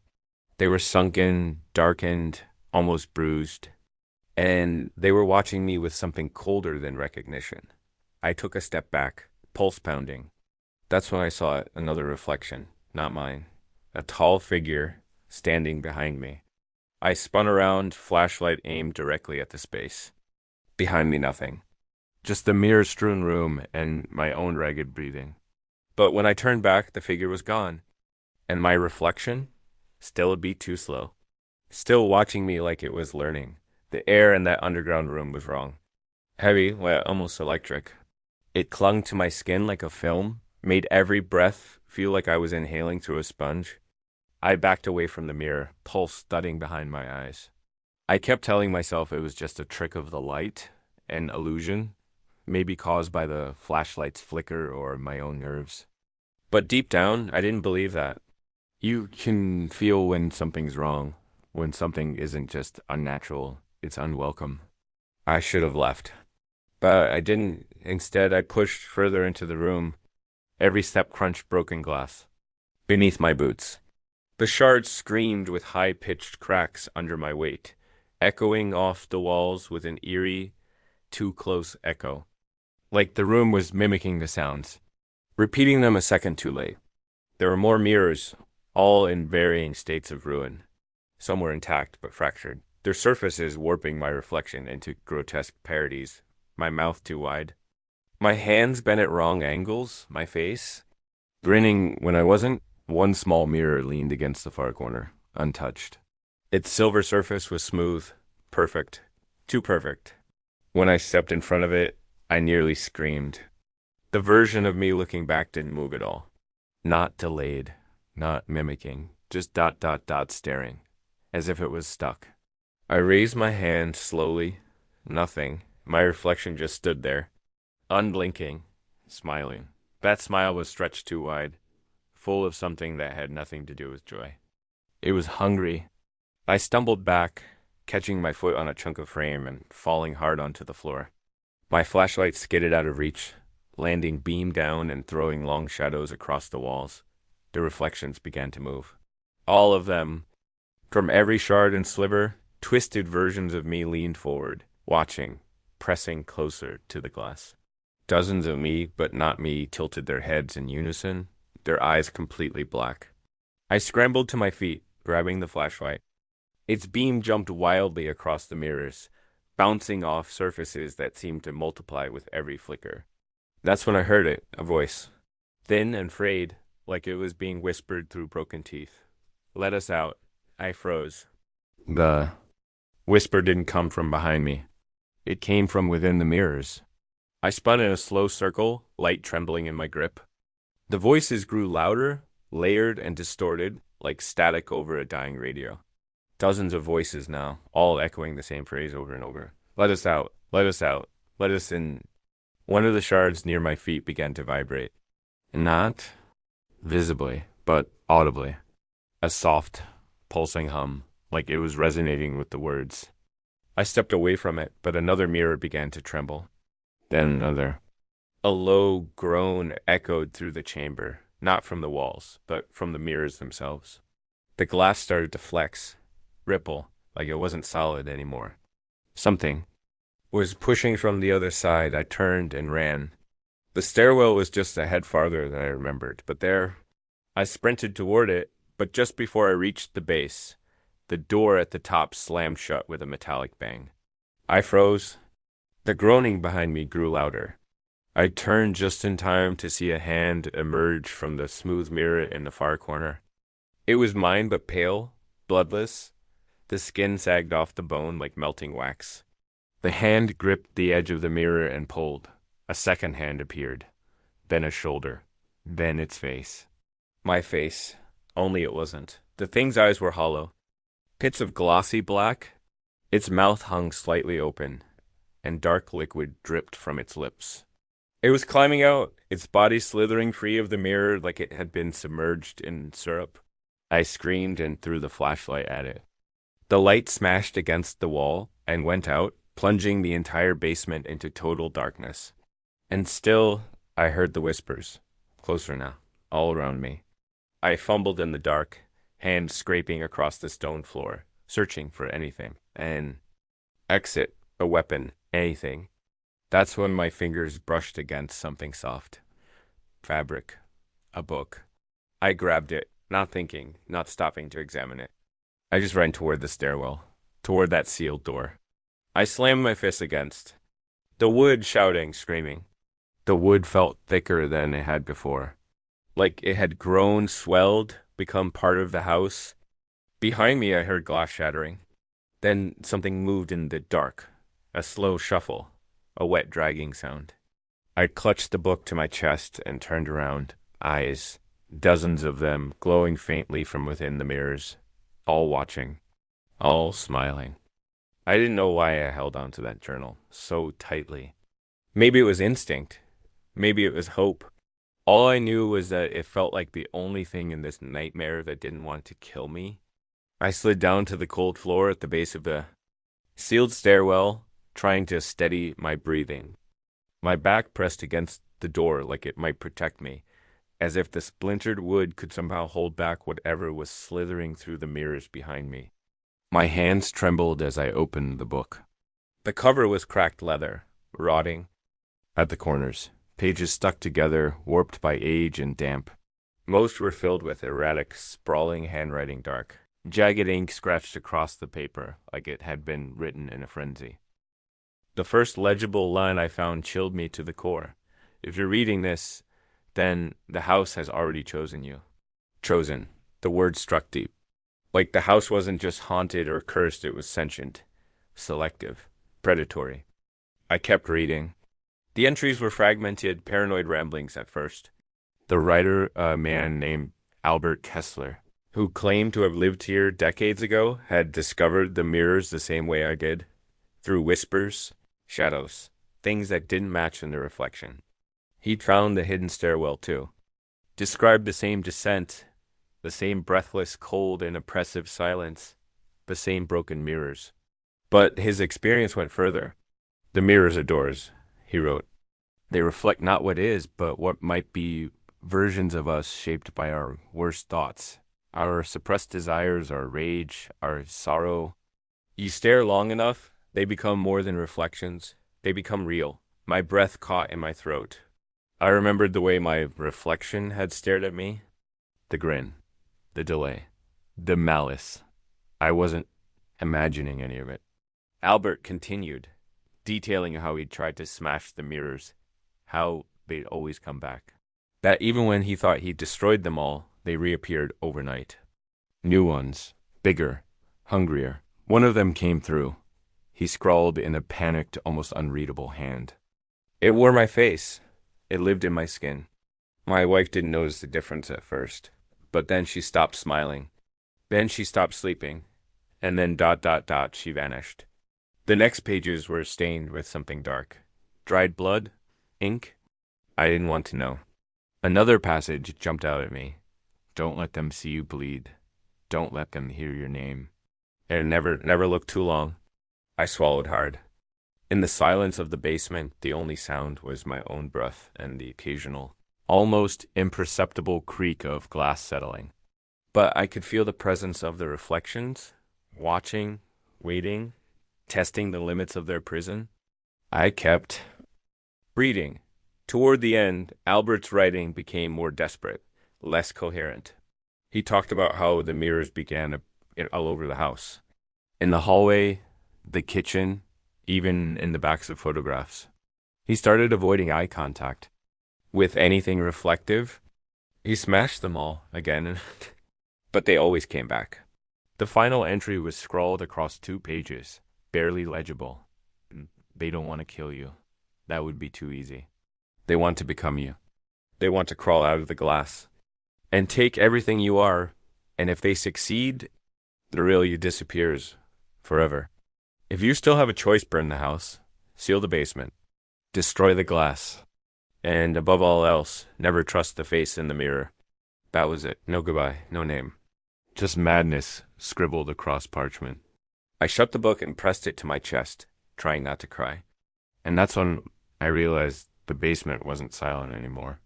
They were sunken, darkened, almost bruised, and they were watching me with something colder than recognition. I took a step back, pulse pounding. That's when I saw another reflection, not mine. A tall figure standing behind me. I spun around, flashlight aimed directly at the space. Behind me, nothing. Just the mirror-strewn room and my own ragged breathing. But when I turned back, the figure was gone. And my reflection? Still a beat too slow. Still watching me like it was learning. The air in that underground room was wrong. Heavy, wet, almost electric. It clung to my skin like a film, made every breath feel like I was inhaling through a sponge. I backed away from the mirror, pulse thudding behind my eyes. I kept telling myself it was just a trick of the light, an illusion, maybe caused by the flashlight's flicker or my own nerves. But deep down, I didn't believe that. You can feel when something's wrong, when something isn't just unnatural, it's unwelcome. I should have left. But I didn't. Instead, I pushed further into the room. Every step crunched broken glass. Beneath my boots. The shards screamed with high-pitched cracks under my weight, echoing off the walls with an eerie, too-close echo. Like the room was mimicking the sounds, repeating them a second too late. There were more mirrors, all in varying states of ruin. Some were intact but fractured, their surfaces warping my reflection into grotesque parodies, my mouth too wide. My hands bent at wrong angles, my face, grinning when I wasn't. One small mirror leaned against the far corner, untouched. Its silver surface was smooth, perfect, too perfect. When I stepped in front of it, I nearly screamed. The version of me looking back didn't move at all. Not delayed, not mimicking, just ... staring, as if it was stuck. I raised my hand slowly. Nothing. My reflection just stood there, unblinking, smiling. That smile was stretched too wide, full of something that had nothing to do with joy. It was hungry. I stumbled back, catching my foot on a chunk of frame and falling hard onto the floor. My flashlight skidded out of reach, landing beam down and throwing long shadows across the walls. The reflections began to move. All of them. From every shard and sliver, twisted versions of me leaned forward, watching, pressing closer to the glass. Dozens of me, but not me, tilted their heads in unison, their eyes completely black. I scrambled to my feet, grabbing the flashlight. Its beam jumped wildly across the mirrors, bouncing off surfaces that seemed to multiply with every flicker. That's when I heard it, a voice, thin and frayed, like it was being whispered through broken teeth. "Let us out." I froze. The whisper didn't come from behind me. It came from within the mirrors. I spun in a slow circle, light trembling in my grip. The voices grew louder, layered and distorted, like static over a dying radio. Dozens of voices now, all echoing the same phrase over and over. "Let us out, let us out, let us in." One of the shards near my feet began to vibrate. Not visibly, but audibly. A soft, pulsing hum, like it was resonating with the words. I stepped away from it, but another mirror began to tremble. Then another. A low groan echoed through the chamber, not from the walls, but from the mirrors themselves. The glass started to flex, ripple, like it wasn't solid anymore. Something was pushing from the other side. I turned and ran. The stairwell was just a head farther than I remembered, but there, I sprinted toward it, but just before I reached the base, the door at the top slammed shut with a metallic bang. I froze. The groaning behind me grew louder. I turned just in time to see a hand emerge from the smooth mirror in the far corner. It was mine, but pale, bloodless. The skin sagged off the bone like melting wax. The hand gripped the edge of the mirror and pulled. A second hand appeared. Then a shoulder. Then its face. My face. Only it wasn't. The thing's eyes were hollow. Pits of glossy black. Its mouth hung slightly open, and dark liquid dripped from its lips. It was climbing out, its body slithering free of the mirror like it had been submerged in syrup. I screamed and threw the flashlight at it. The light smashed against the wall and went out, plunging the entire basement into total darkness. And still, I heard the whispers, closer now, all around me. I fumbled in the dark, hands scraping across the stone floor, searching for anything. An exit, a weapon, anything. That's when my fingers brushed against something soft. Fabric. A book. I grabbed it, not thinking, not stopping to examine it. I just ran toward the stairwell, toward that sealed door. I slammed my fist against. The wood shouting, screaming. The wood felt thicker than it had before. Like it had grown, swelled, become part of the house. Behind me I heard glass shattering. Then something moved in the dark. A slow shuffle. A wet dragging sound. I clutched the book to my chest and turned around. Eyes. Dozens of them, glowing faintly from within the mirrors. All watching. All smiling. I didn't know why I held on to that journal so tightly. Maybe it was instinct. Maybe it was hope. All I knew was that it felt like the only thing in this nightmare that didn't want to kill me. I slid down to the cold floor at the base of the sealed stairwell, trying to steady my breathing. My back pressed against the door like it might protect me, as if the splintered wood could somehow hold back whatever was slithering through the mirrors behind me. My hands trembled as I opened the book. The cover was cracked leather, rotting at the corners, pages stuck together, warped by age and damp. Most were filled with erratic, sprawling handwriting dark. Jagged ink scratched across the paper like it had been written in a frenzy. The first legible line I found chilled me to the core. If you're reading this, then the house has already chosen you. Chosen. The word struck deep. Like the house wasn't just haunted or cursed, it was sentient, selective, predatory. I kept reading. The entries were fragmented, paranoid ramblings at first. The writer, a man named Albert Kessler, who claimed to have lived here decades ago, had discovered the mirrors the same way I did, through whispers, shadows, things that didn't match in the reflection. He'd found the hidden stairwell too, described the same descent, the same breathless, cold, and oppressive silence, the same broken mirrors. But his experience went further. The mirrors are doors, he wrote. They reflect not what is, but what might be versions of us shaped by our worst thoughts, our suppressed desires, our rage, our sorrow. You stare long enough, they become more than reflections. They become real. My breath caught in my throat. I remembered the way my reflection had stared at me. The grin, the delay, the malice. I wasn't imagining any of it. Albert continued, detailing how he'd tried to smash the mirrors, how they'd always come back. That even when he thought he'd destroyed them all, they reappeared overnight. New ones, bigger, hungrier. One of them came through. He scrawled in a panicked, almost unreadable hand. It wore my face. It lived in my skin. My wife didn't notice the difference at first, but then she stopped smiling. Then she stopped sleeping. And then ... she vanished. The next pages were stained with something dark. Dried blood? Ink? I didn't want to know. Another passage jumped out at me. Don't let them see you bleed. Don't let them hear your name. It never looked too long. I swallowed hard. In the silence of the basement, the only sound was my own breath and the occasional, almost imperceptible creak of glass settling. But I could feel the presence of the reflections, watching, waiting, testing the limits of their prison. I kept reading. Toward the end, Albert's writing became more desperate, less coherent. He talked about how the mirrors began all over the house. In the hallway, the kitchen, even in the backs of photographs. He started avoiding eye contact. With anything reflective, he smashed them all again, but they always came back. The final entry was scrawled across 2 pages, barely legible. They don't want to kill you. That would be too easy. They want to become you. They want to crawl out of the glass. and take everything you are, and if they succeed, the real you disappears forever. If you still have a choice, burn the house, seal the basement, destroy the glass, and above all else, never trust the face in the mirror. That was it. No goodbye, no name. Just madness scribbled across parchment. I shut the book and pressed it to my chest, trying not to cry. And that's when I realized the basement wasn't silent anymore.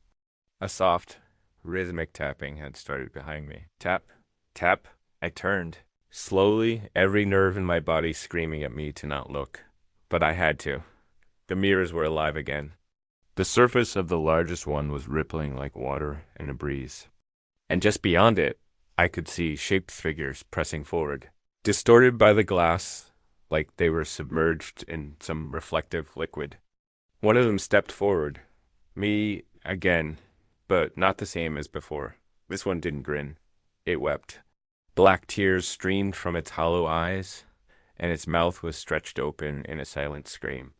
A soft, rhythmic tapping had started behind me. Tap, tap. I turned. Slowly, every nerve in my body screaming at me to not look. But I had to. The mirrors were alive again. The surface of the largest one was rippling like water in a breeze. And just beyond it, I could see shaped figures pressing forward, distorted by the glass like they were submerged in some reflective liquid. One of them stepped forward. Me again, but not the same as before. This one didn't grin. It wept. Black tears streamed from its hollow eyes, and its mouth was stretched open in a silent scream.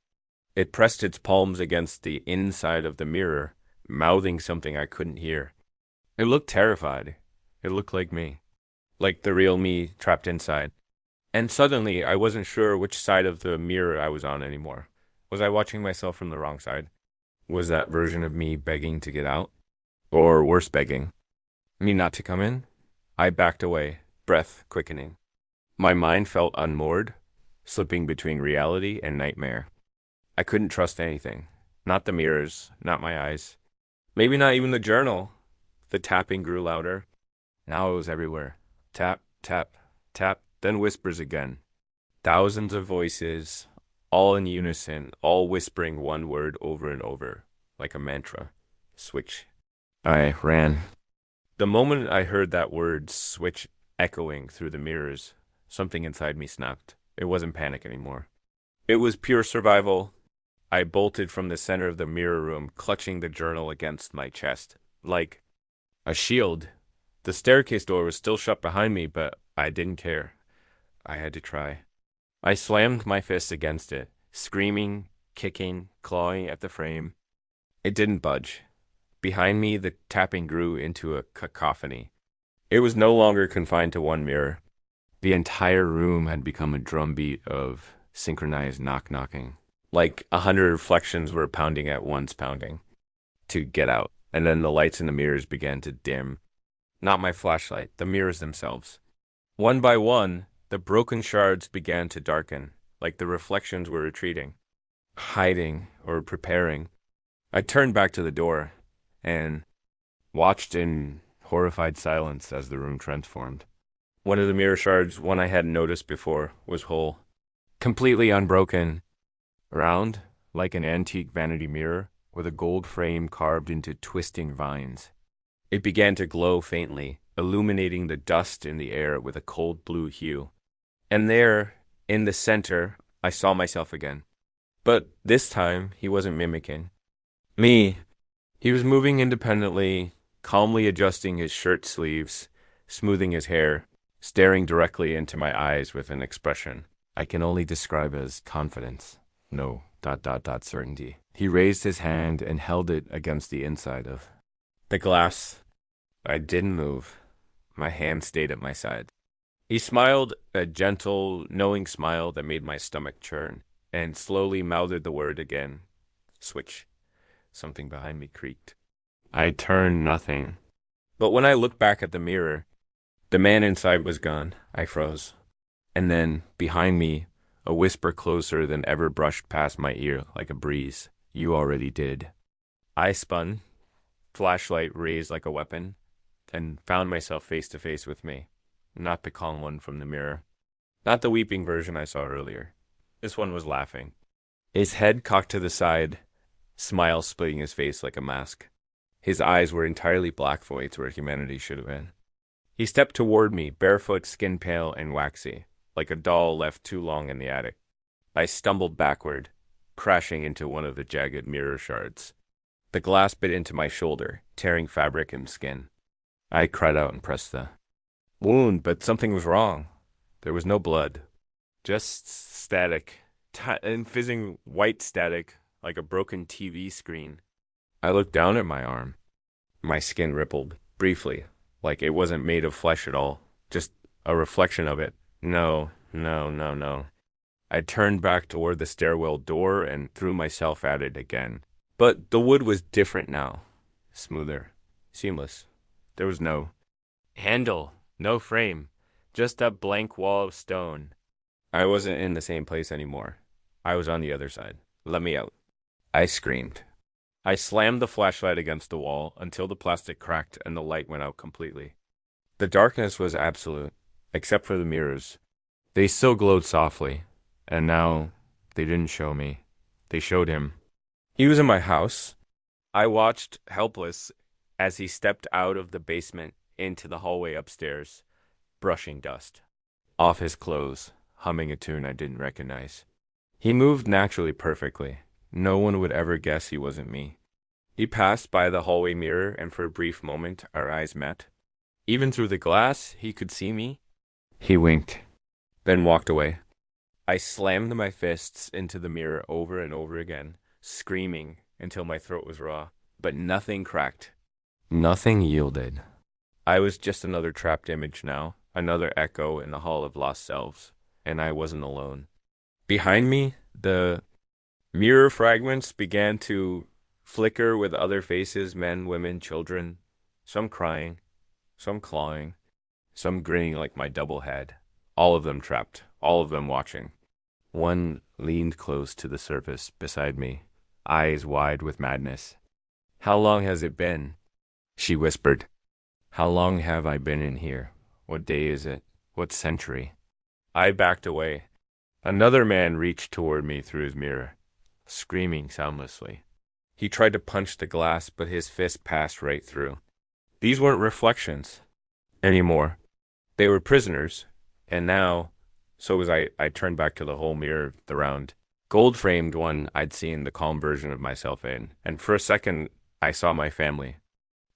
It pressed its palms against the inside of the mirror, mouthing something I couldn't hear. It looked terrified. It looked like me. Like the real me trapped inside. And suddenly, I wasn't sure which side of the mirror I was on anymore. Was I watching myself from the wrong side? Was that version of me begging to get out? Or worse, begging me not to come in? I backed away, breath quickening. My mind felt unmoored, slipping between reality and nightmare. I couldn't trust anything. Not the mirrors, not my eyes. Maybe not even the journal. The tapping grew louder. Now it was everywhere. Tap, tap, tap, then whispers again. Thousands of voices, all in unison, all whispering one word over and over, like a mantra. Switch. I ran. The moment I heard that word, switch, echoing through the mirrors, something inside me snapped. It wasn't panic anymore. It was pure survival. I bolted from the center of the mirror room, clutching the journal against my chest, like a shield. The staircase door was still shut behind me, but I didn't care. I had to try. I slammed my fist against it, screaming, kicking, clawing at the frame. It didn't budge. Behind me, the tapping grew into a cacophony. It was no longer confined to one mirror. The entire room had become a drumbeat of synchronized knock-knocking. Like 100 reflections were pounding at once, pounding to get out. And then the lights in the mirrors began to dim. Not my flashlight, the mirrors themselves. One by one, the broken shards began to darken, like the reflections were retreating, hiding or preparing. I turned back to the door and watched in horrified silence as the room transformed. One of the mirror shards, one I hadn't noticed before, was whole, completely unbroken, round, like an antique vanity mirror, with a gold frame carved into twisting vines. It began to glow faintly, illuminating the dust in the air with a cold blue hue. And there, in the center, I saw myself again. But this time, he wasn't mimicking me. He was moving independently, calmly adjusting his shirt sleeves, smoothing his hair, staring directly into my eyes with an expression I can only describe as confidence. No, certainty. He raised his hand and held it against the inside of the glass. I didn't move. My hand stayed at my side. He smiled, a gentle, knowing smile that made my stomach churn, and slowly mouthed the word again. Switch. Something behind me creaked. I turned nothing. But when I looked back at the mirror, the man inside was gone. I froze. And then, behind me, a whisper closer than ever brushed past my ear like a breeze. You already did. I spun, flashlight raised like a weapon, and found myself face to face with me. Not the calm one from the mirror. Not the weeping version I saw earlier. This one was laughing. His head cocked to the side, smile splitting his face like a mask. His eyes were entirely black voids where humanity should have been. He stepped toward me, barefoot, skin pale, and waxy, like a doll left too long in the attic. I stumbled backward, crashing into one of the jagged mirror shards. The glass bit into my shoulder, tearing fabric and skin. I cried out and pressed the wound, but something was wrong. There was no blood. Just static, and fizzing white static, like a broken TV screen. I looked down at my arm. My skin rippled, briefly, Like it wasn't made of flesh at all, just a reflection of it. No, no, no, no. I turned back toward the stairwell door and threw myself at it again. But the wood was different now. Smoother, seamless. There was no handle, no frame, just a blank wall of stone. I wasn't in the same place anymore. I was on the other side. Let me out. I screamed. I slammed the flashlight against the wall until the plastic cracked and the light went out completely. The darkness was absolute, except for the mirrors. They still glowed softly, and now they didn't show me. They showed him. He was in my house. I watched helpless as he stepped out of the basement into the hallway upstairs, brushing dust off his clothes, humming a tune I didn't recognize. He moved naturally perfectly. No one would ever guess he wasn't me. He passed by the hallway mirror, and for a brief moment our eyes met. Even through the glass, he could see me. He winked, then walked away. I slammed my fists into the mirror over and over again, screaming until my throat was raw. But nothing cracked. Nothing yielded. I was just another trapped image now, another echo in the hall of lost selves, and I wasn't alone. Behind me, the mirror fragments began to flicker with other faces, men, women, children, some crying, some clawing, some grinning like my double head. All of them trapped, all of them watching. One leaned close to the surface beside me, eyes wide with madness. "How long has it been?" she whispered. "How long have I been in here? What day is it? What century?" I backed away. Another man reached toward me through his mirror, screaming soundlessly. He tried to punch the glass, but his fist passed right through. These weren't reflections anymore. They were prisoners, and now, so as I turned back to the whole mirror, the round, gold-framed one I'd seen the calm version of myself in, and for a second I saw my family.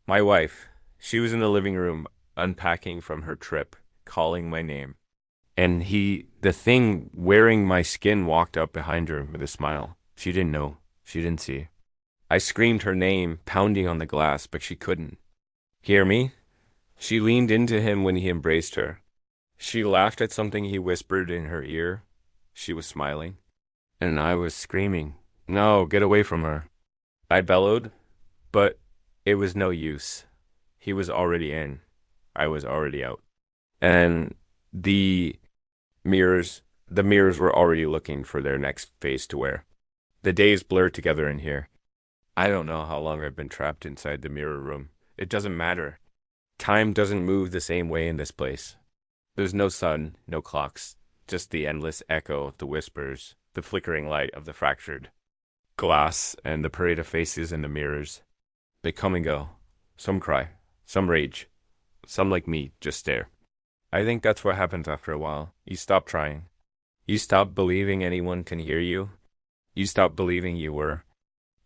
My wife, she was in the living room, unpacking from her trip, calling my name. And the thing wearing my skin walked up behind her with a smile. She didn't know. She didn't see. I screamed her name, pounding on the glass, but she couldn't. "Hear me?" She leaned into him when he embraced her. She laughed at something he whispered in her ear. She was smiling. And I was screaming, "No, get away from her." I bellowed, but it was no use. He was already in. I was already out. And the mirrors were already looking for their next face to wear. The days blurred together in here. I don't know how long I've been trapped inside the mirror room. It doesn't matter. Time doesn't move the same way in this place. There's no sun, no clocks, just the endless echo of the whispers, the flickering light of the fractured glass, and the parade of faces in the mirrors. They come and go. Some cry, some rage, some like me just stare. I think that's what happens after a while. You stop trying. You stop believing anyone can hear you. You stop believing you were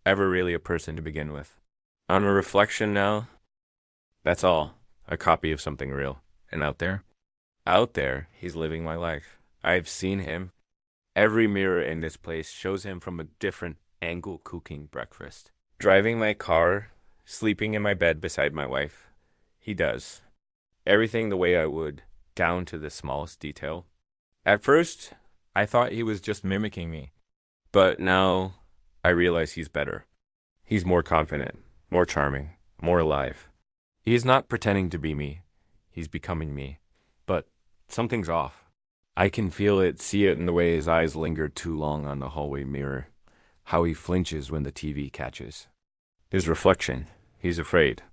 ever really a person to begin with. On a reflection now, that's all. A copy of something real. And out there? Out there, he's living my life. I've seen him. Every mirror in this place shows him from a different angle cooking breakfast. Driving my car, sleeping in my bed beside my wife. He does. Everything the way I would, down to the smallest detail. At first, I thought he was just mimicking me. But now, I realize he's better. He's more confident, more charming, more alive. He is not pretending to be me. He's becoming me. But something's off. I can feel it, see it in the way his eyes linger too long on the hallway mirror. How he flinches when the TV catches. His reflection. He's afraid.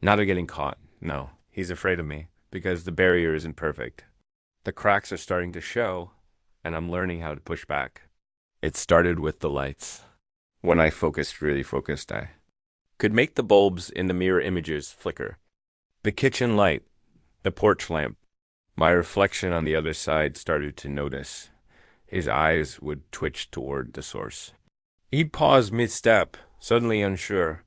Not of getting caught, no. He's afraid of me, because the barrier isn't perfect. The cracks are starting to show, and I'm learning how to push back. It started with the lights. When I really focused, I could make the bulbs in the mirror images flicker. The kitchen light, the porch lamp. My reflection on the other side started to notice. His eyes would twitch toward the source. He'd pause mid-step, suddenly unsure.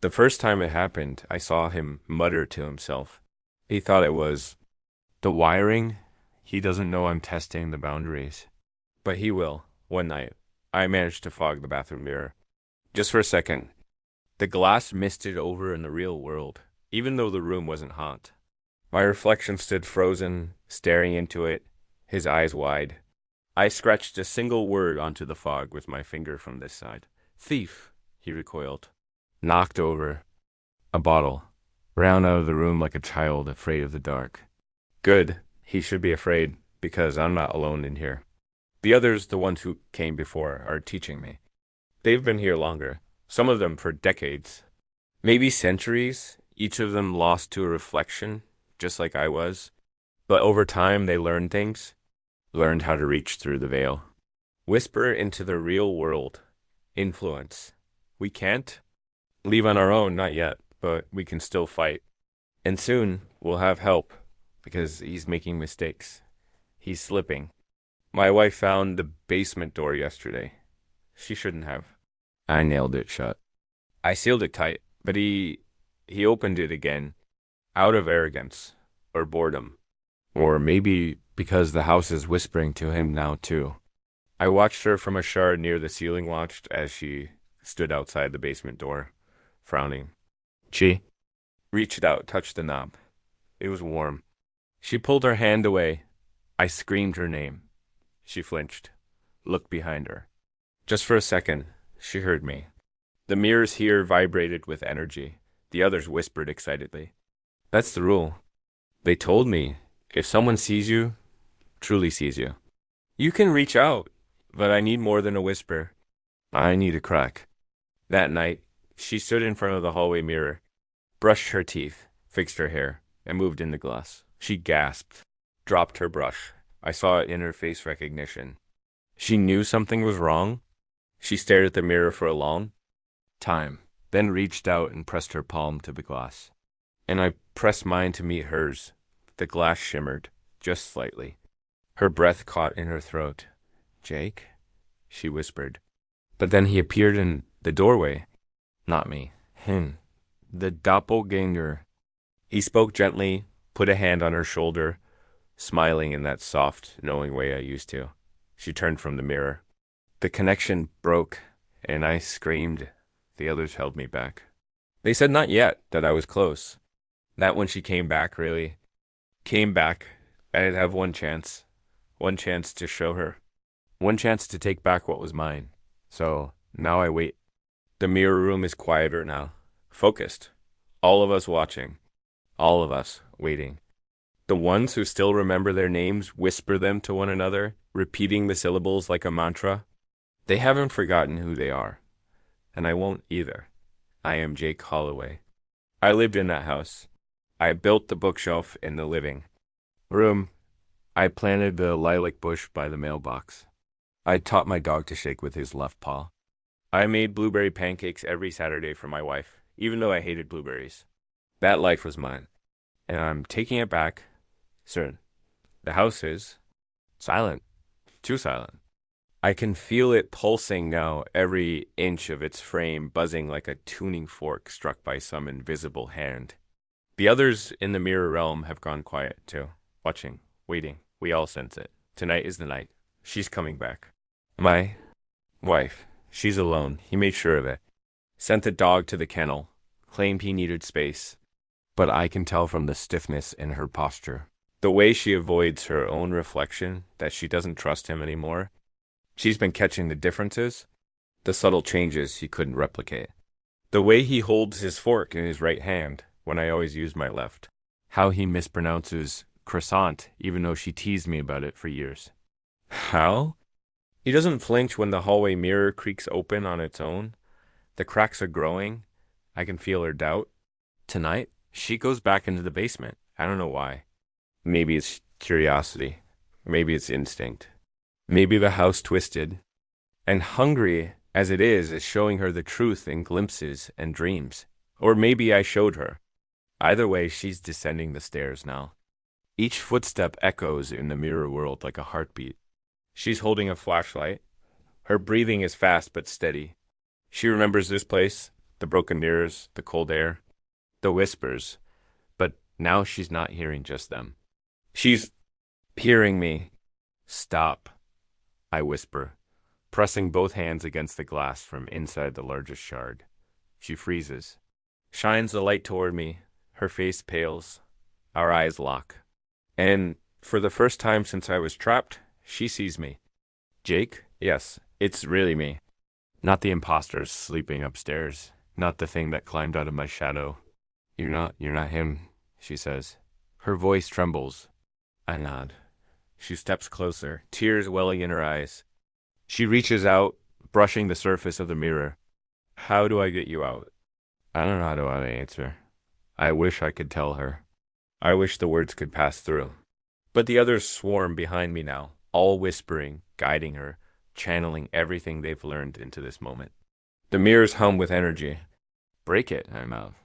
The first time it happened, I saw him mutter to himself. He thought it was the wiring. He doesn't know I'm testing the boundaries. But he will, one night. I managed to fog the bathroom mirror. Just for a second. The glass misted over in the real world, even though the room wasn't hot. My reflection stood frozen, staring into it, his eyes wide. I scratched a single word onto the fog with my finger from this side. Thief, he recoiled. Knocked over. A bottle. Ran out of the room like a child afraid of the dark. Good. He should be afraid, because I'm not alone in here. The others, the ones who came before, are teaching me. They've been here longer. Some of them for decades. Maybe centuries, each of them lost to a reflection, just like I was. But over time, they learned things. Learned how to reach through the veil. Whisper into the real world. Influence. We can't leave on our own, not yet, but we can still fight. And soon, we'll have help, because he's making mistakes. He's slipping. My wife found the basement door yesterday. She shouldn't have. I nailed it shut. I sealed it tight, but he opened it again, out of arrogance, or boredom. Or maybe because the house is whispering to him now, too. I watched her from a shard near the ceiling watched as she stood outside the basement door, frowning. She reached out, touched the knob. It was warm. She pulled her hand away. I screamed her name. She flinched, looked behind her. Just for a second, she heard me. The mirrors here vibrated with energy. The others whispered excitedly. That's the rule. They told me, if someone sees you, truly sees you, you can reach out, but I need more than a whisper. I need a crack. That night, she stood in front of the hallway mirror, brushed her teeth, fixed her hair, and moved in the glass. She gasped, dropped her brush. I saw it in her face recognition. She knew something was wrong. She stared at the mirror for a long time, then reached out and pressed her palm to the glass. And I pressed mine to meet hers. The glass shimmered, just slightly. Her breath caught in her throat. Jake? She whispered. But then he appeared in the doorway. Not me. Him. The doppelganger. He spoke gently, put a hand on her shoulder, smiling in that soft, knowing way I used to. She turned from the mirror. The connection broke, and I screamed. The others held me back. They said not yet, that I was close. That when she came back, really. Came back, I'd have one chance to show her. One chance to take back what was mine. So, now I wait. The mirror room is quieter now. Focused. All of us watching. All of us waiting. The ones who still remember their names whisper them to one another, repeating the syllables like a mantra. They haven't forgotten who they are. And I won't either. I am Jake Holloway. I lived in that house. I built the bookshelf in the living room. I planted the lilac bush by the mailbox. I taught my dog to shake with his left paw. I made blueberry pancakes every Saturday for my wife, even though I hated blueberries. That life was mine. And I'm taking it back soon. The house is silent. Too silent. I can feel it pulsing now, every inch of its frame buzzing like a tuning fork struck by some invisible hand. The others in the mirror realm have gone quiet, too. Watching, waiting. We all sense it. Tonight is the night. She's coming back. My wife. She's alone. He made sure of it. Sent the dog to the kennel. Claimed he needed space. But I can tell from the stiffness in her posture. The way she avoids her own reflection that she doesn't trust him anymore. She's been catching the differences. The subtle changes he couldn't replicate. The way he holds his fork in his right hand when I always use my left. How he mispronounces croissant even though she teased me about it for years. How? He doesn't flinch when the hallway mirror creaks open on its own. The cracks are growing. I can feel her doubt. Tonight, she goes back into the basement. I don't know why. Maybe it's curiosity. Maybe it's instinct. Maybe the house twisted. And hungry as it is showing her the truth in glimpses and dreams. Or maybe I showed her. Either way, she's descending the stairs now. Each footstep echoes in the mirror world like a heartbeat. She's holding a flashlight. Her breathing is fast but steady. She remembers this place, the broken mirrors, the cold air, the whispers. But now she's not hearing just them. She's hearing me. Stop, I whisper, pressing both hands against the glass from inside the largest shard. She freezes, shines the light toward me. Her face pales. Our eyes lock. And for the first time since I was trapped, she sees me. Jake? Yes, it's really me. Not the imposter sleeping upstairs. Not the thing that climbed out of my shadow. You're not him, she says. Her voice trembles. I nod. She steps closer, tears welling in her eyes. She reaches out, brushing the surface of the mirror. How do I get you out? I don't know how to answer. I wish I could tell her. I wish the words could pass through. But the others swarm behind me now, all whispering, guiding her, channeling everything they've learned into this moment. The mirrors hum with energy. Break it, I mouth.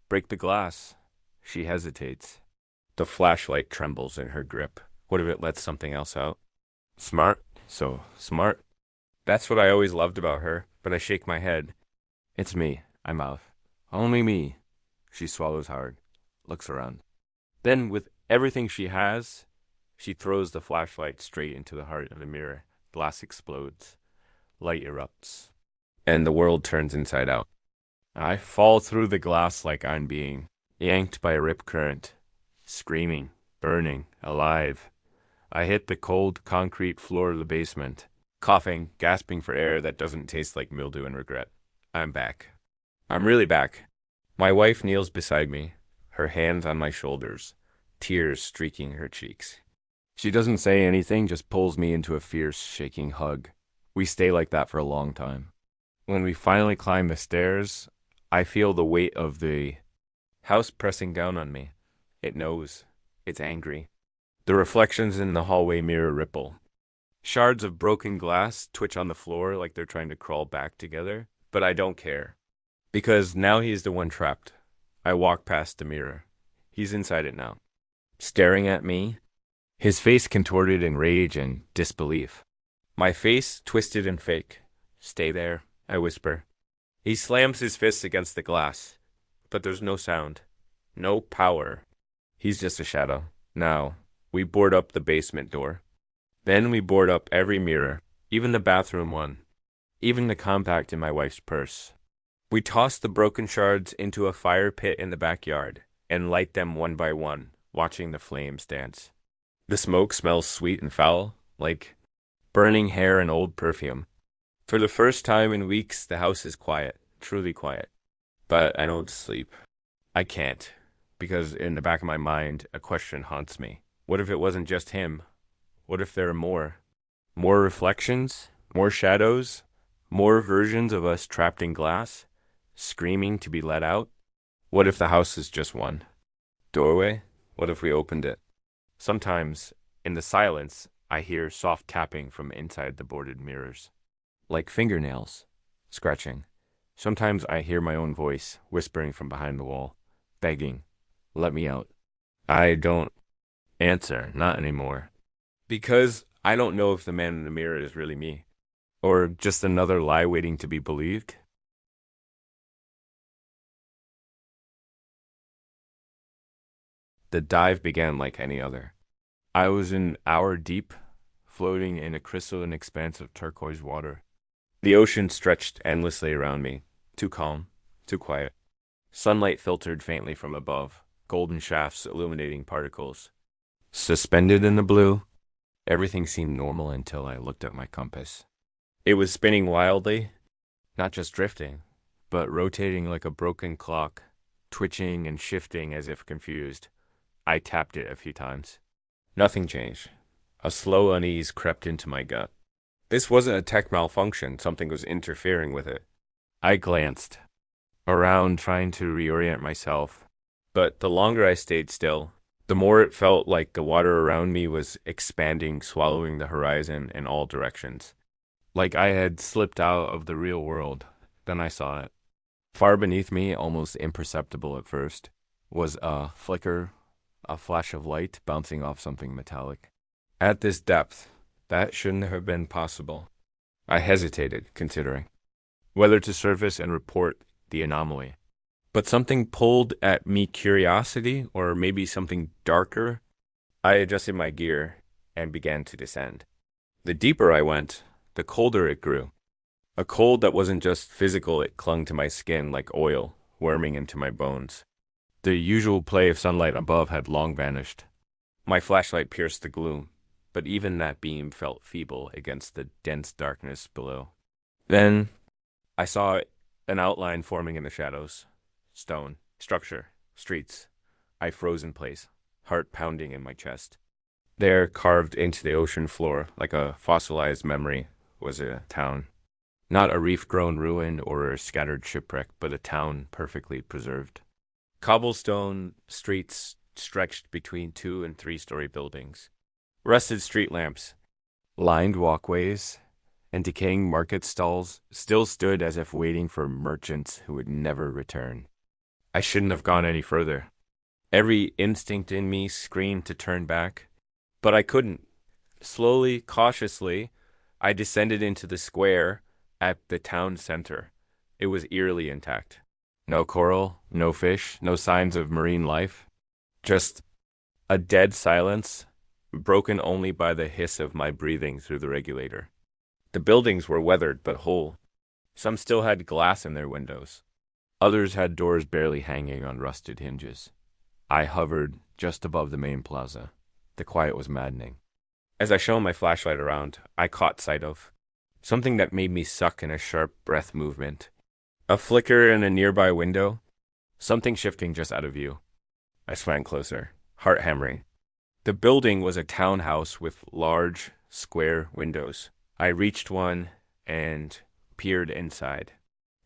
Break the glass. She hesitates. The flashlight trembles in her grip. What if it lets something else out? Smart. So smart. That's what I always loved about her, but I shake my head. It's me, I mouth. Only me. She swallows hard, looks around. Then, with everything she has, she throws the flashlight straight into the heart of the mirror. Glass explodes. Light erupts. And the world turns inside out. I fall through the glass like I'm being yanked by a rip current. Screaming, burning, alive. I hit the cold concrete floor of the basement, coughing, gasping for air that doesn't taste like mildew and regret. I'm back. I'm really back. My wife kneels beside me, her hands on my shoulders, tears streaking her cheeks. She doesn't say anything, just pulls me into a fierce, shaking hug. We stay like that for a long time. When we finally climb the stairs, I feel the weight of the house pressing down on me. It knows. It's angry. The reflections in the hallway mirror ripple. Shards of broken glass twitch on the floor like they're trying to crawl back together, but I don't care. Because now he's the one trapped. I walk past the mirror. He's inside it now. Staring at me, his face contorted in rage and disbelief. My face twisted and fake. Stay there, I whisper. He slams his fists against the glass, but there's no sound. No power. He's just a shadow. Now, we board up the basement door. Then we board up every mirror, even the bathroom one, even the compact in my wife's purse. We toss the broken shards into a fire pit in the backyard and light them one by one, watching the flames dance. The smoke smells sweet and foul, like burning hair and old perfume. For the first time in weeks, the house is quiet, truly quiet. But I don't sleep. I can't, because in the back of my mind, a question haunts me. What if it wasn't just him? What if there are more? More reflections? More shadows? More versions of us trapped in glass? Screaming to be let out? What if the house is just one? Doorway? What if we opened it? Sometimes, in the silence, I hear soft tapping from inside the boarded mirrors. Like fingernails, scratching. Sometimes I hear my own voice, whispering from behind the wall, begging, let me out. I don't answer, not anymore. Because I don't know if the man in the mirror is really me, or just another lie waiting to be believed. The dive began like any other. I was an hour deep, floating in a crystalline expanse of turquoise water. The ocean stretched endlessly around me, too calm, too quiet. Sunlight filtered faintly from above, golden shafts illuminating particles. Suspended in the blue, everything seemed normal until I looked at my compass. It was spinning wildly, not just drifting, but rotating like a broken clock, twitching and shifting as if confused. I tapped it a few times. Nothing changed. A slow unease crept into my gut. This wasn't a tech malfunction, something was interfering with it. I glanced around, trying to reorient myself, but the longer I stayed still, the more it felt like the water around me was expanding, swallowing the horizon in all directions. Like I had slipped out of the real world. Then I saw it. Far beneath me, almost imperceptible at first, was a flicker, a flash of light bouncing off something metallic. At this depth, that shouldn't have been possible. I hesitated, considering whether to surface and report the anomaly. But something pulled at me curiosity, or maybe something darker. I adjusted my gear and began to descend. The deeper I went, the colder it grew. A cold that wasn't just physical, it clung to my skin like oil, worming into my bones. The usual play of sunlight above had long vanished. My flashlight pierced the gloom, but even that beam felt feeble against the dense darkness below. Then I saw an outline forming in the shadows. Stone, structure, streets. I froze in place, heart pounding in my chest. There, carved into the ocean floor, like a fossilized memory, was a town. Not a reef-grown ruin or a scattered shipwreck, but a town perfectly preserved. Cobblestone streets stretched between 2- and 3-story buildings. Rusted street lamps, lined walkways, and decaying market stalls still stood as if waiting for merchants who would never return. I shouldn't have gone any further. Every instinct in me screamed to turn back, but I couldn't. Slowly, cautiously, I descended into the square at the town center. It was eerily intact. No coral, no fish, no signs of marine life. Just a dead silence, broken only by the hiss of my breathing through the regulator. The buildings were weathered but whole. Some still had glass in their windows. Others had doors barely hanging on rusted hinges. I hovered just above the main plaza. The quiet was maddening. As I shone my flashlight around, I caught sight of something that made me suck in a sharp breath movement. A flicker in a nearby window, something shifting just out of view. I swam closer, heart hammering. The building was a townhouse with large, square windows. I reached one and peered inside.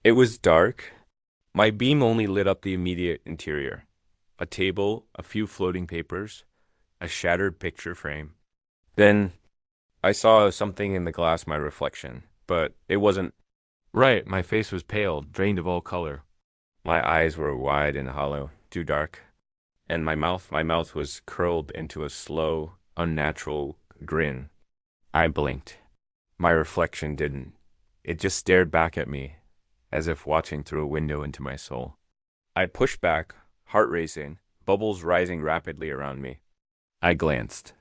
It was dark. My beam only lit up the immediate interior. A table, a few floating papers, a shattered picture frame. Then I saw something in the glass, my reflection, but it wasn't right. My face was pale, drained of all color. My eyes were wide and hollow, too dark, and my mouth was curled into a slow, unnatural grin. I blinked. My reflection didn't. It just stared back at me, as if watching through a window into my soul. I pushed back, heart racing, bubbles rising rapidly around me. I glanced.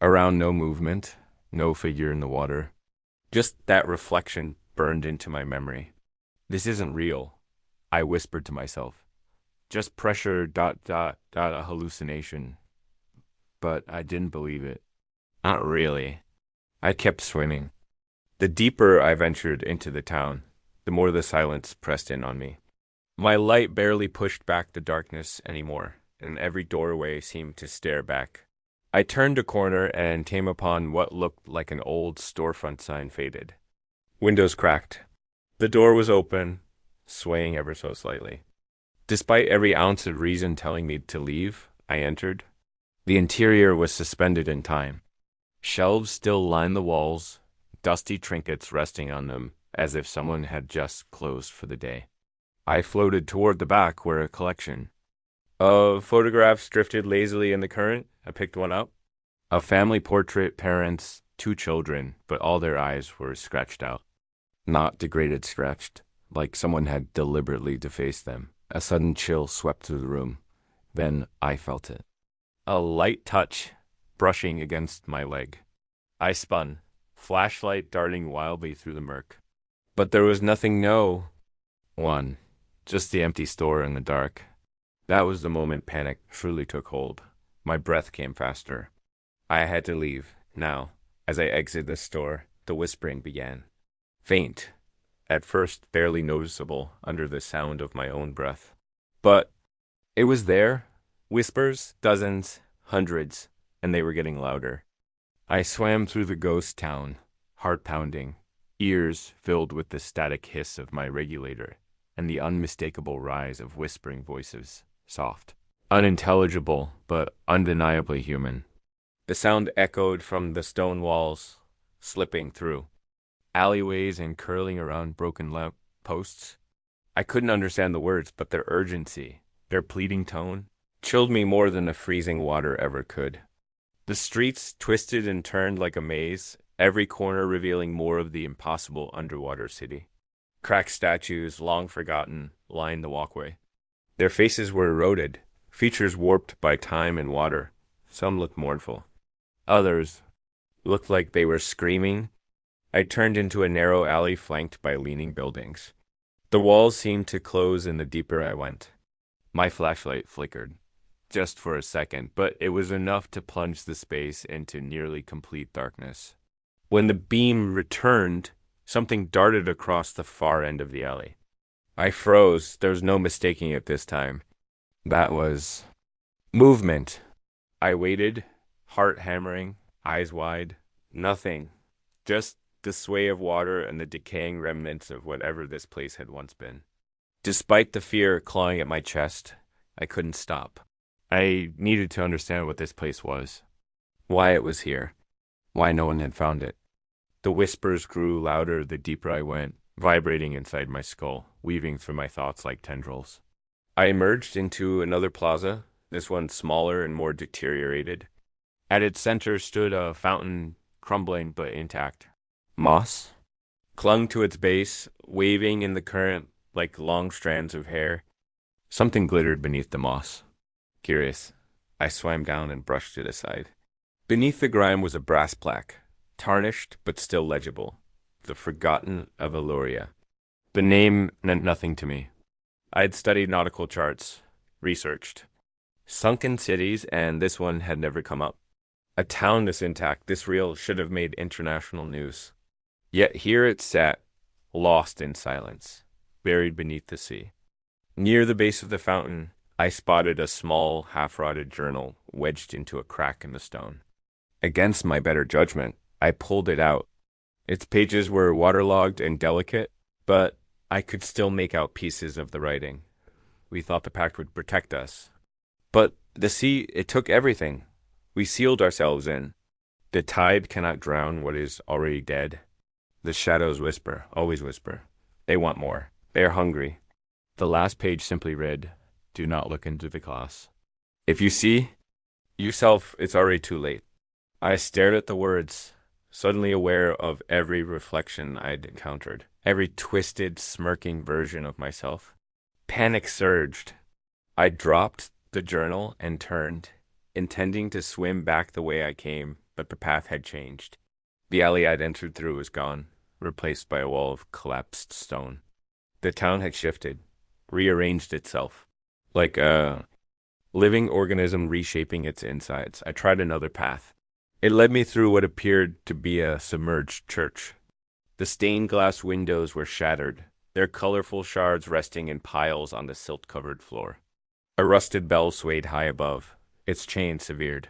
Around, no movement, no figure in the water. Just that reflection burned into my memory. This isn't real, I whispered to myself. Just pressure, a hallucination. But I didn't believe it. Not really. I kept swimming. The deeper I ventured into the town, the more the silence pressed in on me. My light barely pushed back the darkness anymore, and every doorway seemed to stare back. I turned a corner and came upon what looked like an old storefront sign faded. Windows cracked. The door was open, swaying ever so slightly. Despite every ounce of reason telling me to leave, I entered. The interior was suspended in time. Shelves still lined the walls, dusty trinkets resting on them as if someone had just closed for the day. I floated toward the back where a collection of photographs drifted lazily in the current. I picked one up. A family portrait, parents, 2 children, but all their eyes were scratched out. Not degraded, scratched, like someone had deliberately defaced them. A sudden chill swept through the room. Then I felt it. A light touch brushing against my leg. I spun, flashlight darting wildly through the murk. But there was nothing, no one. Just the empty store in the dark. That was the moment panic truly took hold. My breath came faster. I had to leave, now. As I exited the store, the whispering began. Faint, at first barely noticeable under the sound of my own breath. But it was there. Whispers, dozens, hundreds, and they were getting louder. I swam through the ghost town, heart pounding, ears filled with the static hiss of my regulator, and the unmistakable rise of whispering voices, soft, unintelligible, but undeniably human. The sound echoed from the stone walls, slipping through alleyways and curling around broken lamp posts. I couldn't understand the words, but their urgency, their pleading tone, chilled me more than the freezing water ever could. The streets twisted and turned like a maze, every corner revealing more of the impossible underwater city. Cracked statues, long forgotten, lined the walkway. Their faces were eroded, features warped by time and water. Some looked mournful. Others looked like they were screaming. I turned into a narrow alley flanked by leaning buildings. The walls seemed to close in the deeper I went. My flashlight flickered, just for a second, but it was enough to plunge the space into nearly complete darkness. When the beam returned, something darted across the far end of the alley. I froze. There was no mistaking it this time. That was movement. I waited, heart hammering, eyes wide. Nothing. Just the sway of water and the decaying remnants of whatever this place had once been. Despite the fear clawing at my chest, I couldn't stop. I needed to understand what this place was, why it was here, why no one had found it. The whispers grew louder the deeper I went, vibrating inside my skull, weaving through my thoughts like tendrils. I emerged into another plaza, this one smaller and more deteriorated. At its center stood a fountain, crumbling but intact. Moss clung to its base, waving in the current like long strands of hair. Something glittered beneath the moss. Curious, I swam down and brushed it aside. Beneath the grime was a brass plaque, tarnished but still legible. The Forgotten of Eloria. The name meant nothing to me. I had studied nautical charts, researched. Sunken cities, and this one had never come up. A town this intact, this real, should have made international news. Yet here it sat, lost in silence, buried beneath the sea. Near the base of the fountain, I spotted a small, half-rotted journal wedged into a crack in the stone. Against my better judgment, I pulled it out. Its pages were waterlogged and delicate, but I could still make out pieces of the writing. We thought the pact would protect us. But the sea, it took everything. We sealed ourselves in. The tide cannot drown what is already dead. The shadows whisper, always whisper. They want more. They are hungry. The last page simply read, "Do not look into the glass. If you see yourself, it's already too late." I stared at the words, suddenly aware of every reflection I'd encountered, every twisted, smirking version of myself. Panic surged. I dropped the journal and turned, intending to swim back the way I came, but the path had changed. The alley I'd entered through was gone, replaced by a wall of collapsed stone. The town had shifted, rearranged itself, like a living organism reshaping its insides. I tried another path. It led me through what appeared to be a submerged church. The stained glass windows were shattered, their colorful shards resting in piles on the silt-covered floor. A rusted bell swayed high above, its chain severed.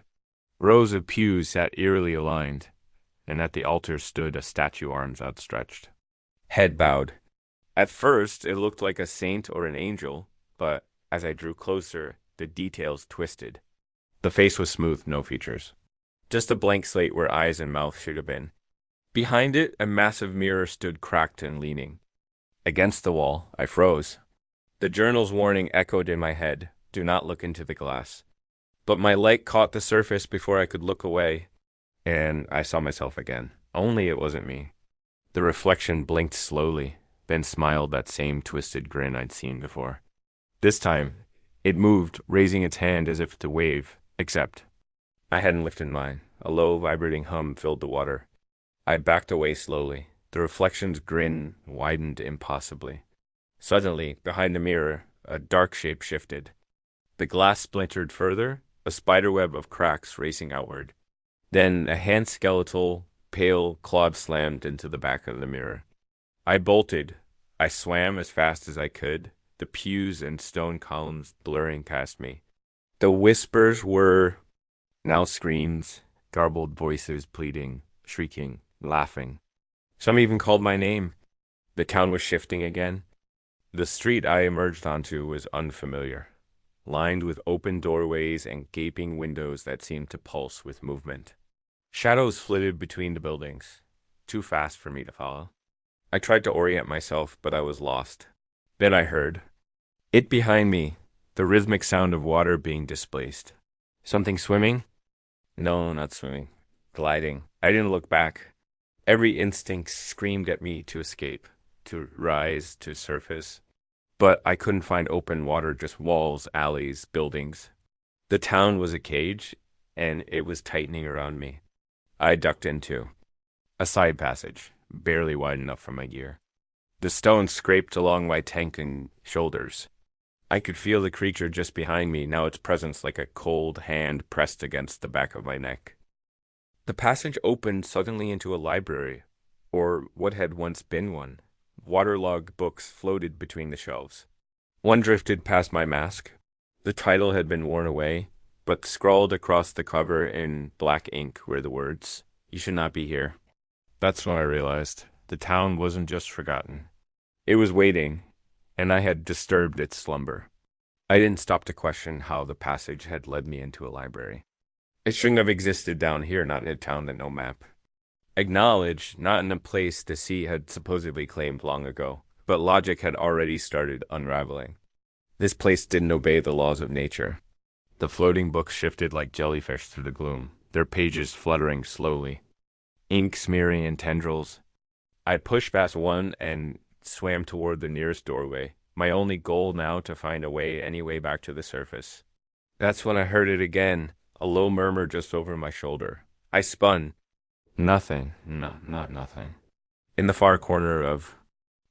Rows of pews sat eerily aligned, and at the altar stood a statue, arms outstretched. Head bowed. At first, it looked like a saint or an angel, but as I drew closer, the details twisted. The face was smooth, no features. Just a blank slate where eyes and mouth should have been. Behind it, a massive mirror stood cracked and leaning. Against the wall, I froze. The journal's warning echoed in my head, "Do not look into the glass." But my light caught the surface before I could look away, and I saw myself again. Only it wasn't me. The reflection blinked slowly, then smiled that same twisted grin I'd seen before. This time, it moved, raising its hand as if to wave, except I hadn't lifted mine. A low, vibrating hum filled the water. I backed away slowly. The reflection's grin widened impossibly. Suddenly, behind the mirror, a dark shape shifted. The glass splintered further, a spiderweb of cracks racing outward. Then a hand skeletal, pale, clawed slammed into the back of the mirror. I bolted. I swam as fast as I could, the pews and stone columns blurring past me. The whispers were now screams, garbled voices pleading, shrieking, laughing. Some even called my name. The town was shifting again. The street I emerged onto was unfamiliar, lined with open doorways and gaping windows that seemed to pulse with movement. Shadows flitted between the buildings, too fast for me to follow. I tried to orient myself, but I was lost. Then I heard it behind me, the rhythmic sound of water being displaced. Something swimming? No, not swimming. Gliding. I didn't look back. Every instinct screamed at me to escape, to rise, to surface. But I couldn't find open water, just walls, alleys, buildings. The town was a cage, and it was tightening around me. I ducked into a side passage, barely wide enough for my gear. The stone scraped along my tank and shoulders. I could feel the creature just behind me, now its presence like a cold hand pressed against the back of my neck. The passage opened suddenly into a library, or what had once been one. Waterlogged books floated between the shelves. One drifted past my mask. The title had been worn away, but scrawled across the cover in black ink were the words, "You should not be here." That's when I realized the town wasn't just forgotten. It was waiting, and I had disturbed its slumber. I didn't stop to question how the passage had led me into a library. It shouldn't have existed down here, not in a town that no map acknowledged, not in a place the sea had supposedly claimed long ago, but logic had already started unraveling. This place didn't obey the laws of nature. The floating books shifted like jellyfish through the gloom, their pages fluttering slowly, ink smearing in tendrils. I pushed past one and swam toward the nearest doorway, my only goal now to find a way any way back to the surface. That's when I heard it again, a low murmur just over my shoulder. I spun. Nothing. No, not nothing. In the far corner of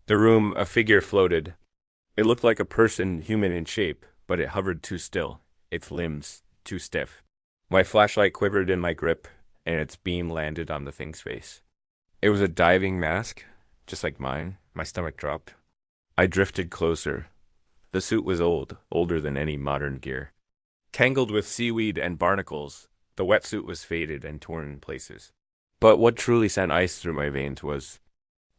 the room, a figure floated. It looked like a person, human in shape, but it hovered too still, its limbs too stiff. My flashlight quivered in my grip, and its beam landed on the thing's face. It was a diving mask, just like mine. My stomach dropped. I drifted closer. The suit was old, older than any modern gear. Tangled with seaweed and barnacles, the wetsuit was faded and torn in places. But what truly sent ice through my veins was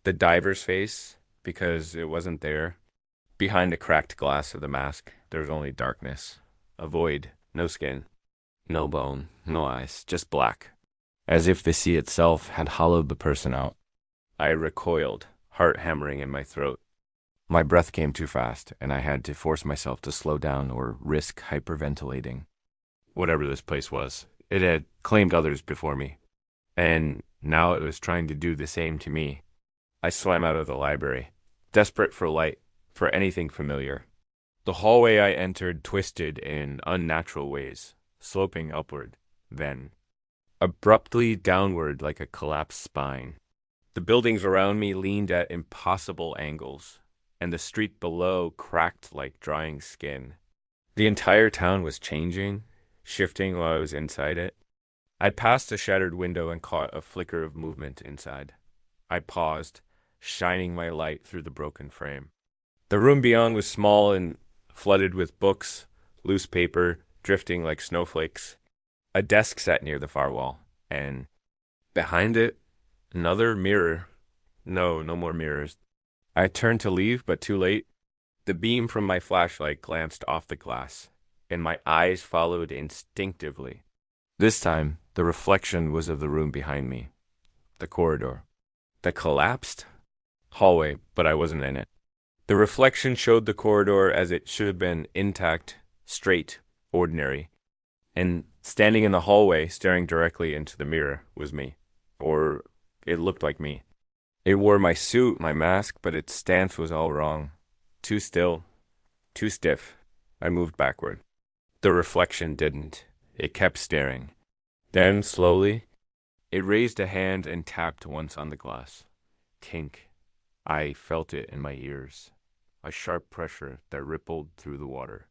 the diver's face, because it wasn't there. Behind the cracked glass of the mask, there was only darkness. A void, no skin, no bone, no eyes, just black. As if the sea itself had hollowed the person out. I recoiled, heart hammering in my throat. My breath came too fast, and I had to force myself to slow down or risk hyperventilating. Whatever this place was, it had claimed others before me. And now it was trying to do the same to me. I swam out of the library, desperate for light, for anything familiar. The hallway I entered twisted in unnatural ways, sloping upward, then abruptly downward like a collapsed spine. The buildings around me leaned at impossible angles, and the street below cracked like drying skin. The entire town was changing, shifting while I was inside it. I passed a shattered window and caught a flicker of movement inside. I paused, shining my light through the broken frame. The room beyond was small and flooded with books, loose paper, drifting like snowflakes. A desk sat near the far wall, and behind it, another mirror. No more mirrors. I turned to leave, but too late. The beam from my flashlight glanced off the glass, and my eyes followed instinctively. This time, the reflection was of the room behind me, the corridor. The collapsed hallway, but I wasn't in it. The reflection showed the corridor as it should have been, intact, straight, ordinary. And standing in the hallway, staring directly into the mirror, was me. Or it looked like me. It wore my suit, my mask, but its stance was all wrong. Too still, too stiff. I moved backward. The reflection didn't. It kept staring. Then, slowly, it raised a hand and tapped once on the glass. Tink. I felt it in my ears. A sharp pressure that rippled through the water.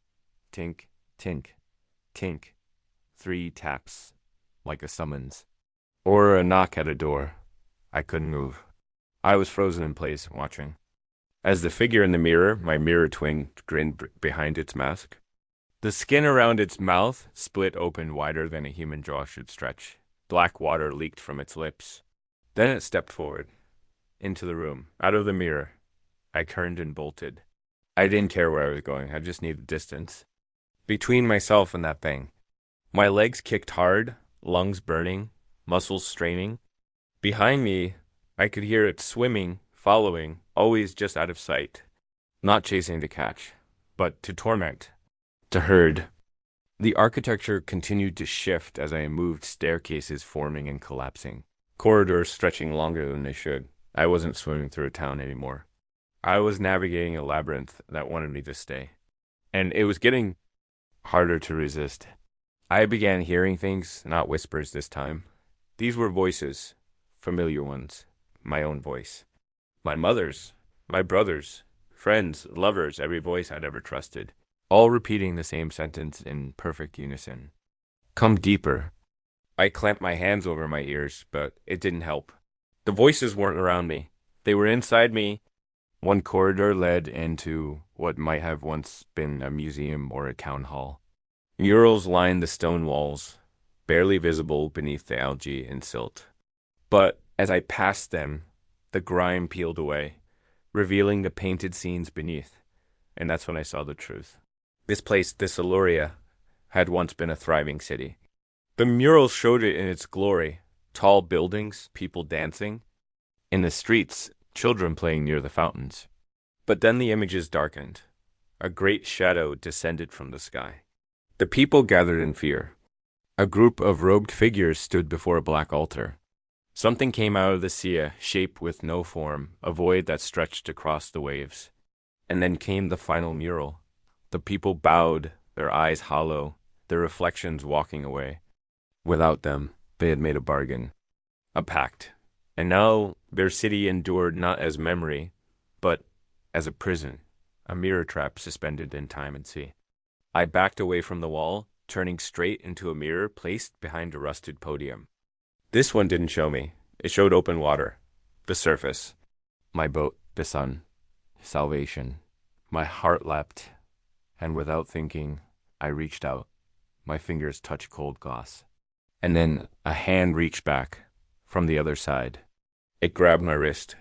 Tink, tink, tink. 3 taps, like a summons. Or a knock at a door. I couldn't move. I was frozen in place, watching. As the figure in the mirror, my mirror twin, grinned behind its mask. The skin around its mouth split open wider than a human jaw should stretch. Black water leaked from its lips. Then it stepped forward, into the room, out of the mirror. I turned and bolted. I didn't care where I was going, I just needed distance. Between myself and that thing. My legs kicked hard, lungs burning, muscles straining. Behind me, I could hear it swimming, following, always just out of sight. Not chasing to catch, but to torment. To herd. The architecture continued to shift as I moved, staircases forming and collapsing. Corridors stretching longer than they should. I wasn't swimming through a town anymore. I was navigating a labyrinth that wanted me to stay. And it was getting harder to resist. I began hearing things, not whispers this time. These were voices, familiar ones, my own voice. My mother's, my brother's, friends, lovers, every voice I'd ever trusted. all repeating the same sentence in perfect unison. Come deeper. I clamped my hands over my ears, but it didn't help. The voices weren't around me. They were inside me. One corridor led into what might have once been a museum or a town hall. Murals lined the stone walls, barely visible beneath the algae and silt. But as I passed them, the grime peeled away, revealing the painted scenes beneath. And that's when I saw the truth. This place, this Illyria, had once been a thriving city. The murals showed it in its glory. Tall buildings, people dancing. In the streets, children playing near the fountains. But then the images darkened. A great shadow descended from the sky. The people gathered in fear. A group of robed figures stood before a black altar. Something came out of the sea, a shape with no form, a void that stretched across the waves. And then came the final mural. The people bowed, their eyes hollow, their reflections walking away. Without them, they had made a bargain, a pact. And now their city endured not as memory, but as a prison, a mirror trap suspended in time and sea. I backed away from the wall, turning straight into a mirror placed behind a rusted podium. This one didn't show me. It showed open water, the surface, my boat, the sun, salvation. My heart leapt, and without thinking, I reached out. My fingers touched cold glass. And then a hand reached back from the other side. It grabbed my wrist,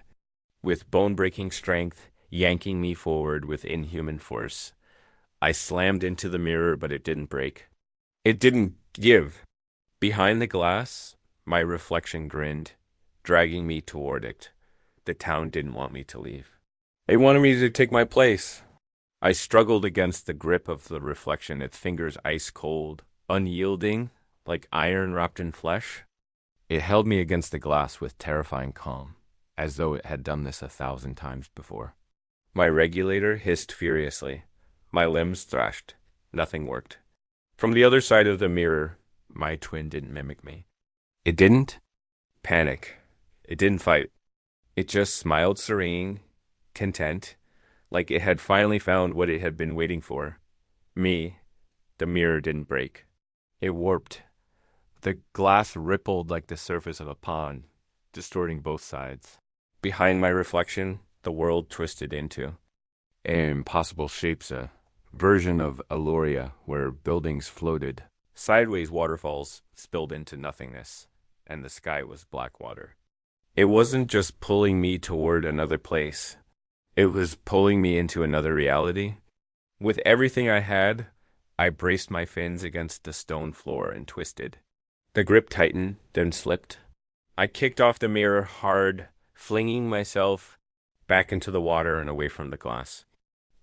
with bone-breaking strength, yanking me forward with inhuman force. I slammed into the mirror, but it didn't break. It didn't give. Behind the glass, my reflection grinned, dragging me toward it. The town didn't want me to leave. They wanted me to take my place. I struggled against the grip of the reflection, its fingers ice cold, unyielding, like iron wrapped in flesh. It held me against the glass with terrifying calm, as though it had done this 1,000 times before. My regulator hissed furiously. My limbs thrashed. Nothing worked. From the other side of the mirror, my twin didn't mimic me. It didn't panic. It didn't fight. It just smiled serene, content, like it had finally found what it had been waiting for. Me. The mirror didn't break. It warped. The glass rippled like the surface of a pond, distorting both sides. Behind my reflection, the world twisted into impossible shapes, a version of Illyria where buildings floated. Sideways waterfalls spilled into nothingness, and the sky was black water. It wasn't just pulling me toward another place. It was pulling me into another reality. With everything I had, I braced my fins against the stone floor and twisted. The grip tightened, then slipped. I kicked off the mirror hard, flinging myself back into the water and away from the glass.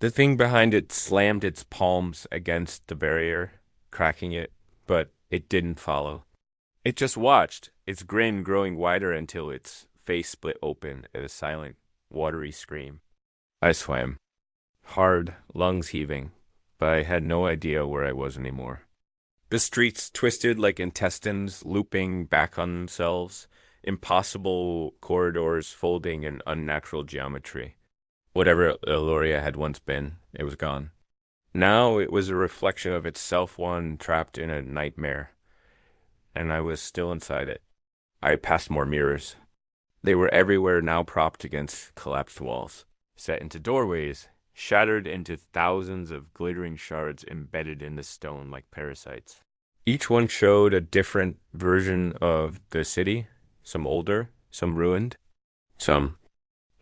The thing behind it slammed its palms against the barrier, cracking it, but it didn't follow. It just watched, its grin growing wider until its face split open at a silent, watery scream. I swam, hard, lungs heaving, but I had no idea where I was anymore. The streets twisted like intestines, looping back on themselves, impossible corridors folding in unnatural geometry. Whatever Illyria had once been, it was gone. Now it was a reflection of itself, one trapped in a nightmare, and I was still inside it. I passed more mirrors. They were everywhere, now propped against collapsed walls, set into doorways, shattered into thousands of glittering shards embedded in the stone like parasites. Each one showed a different version of the city, some older, some ruined, some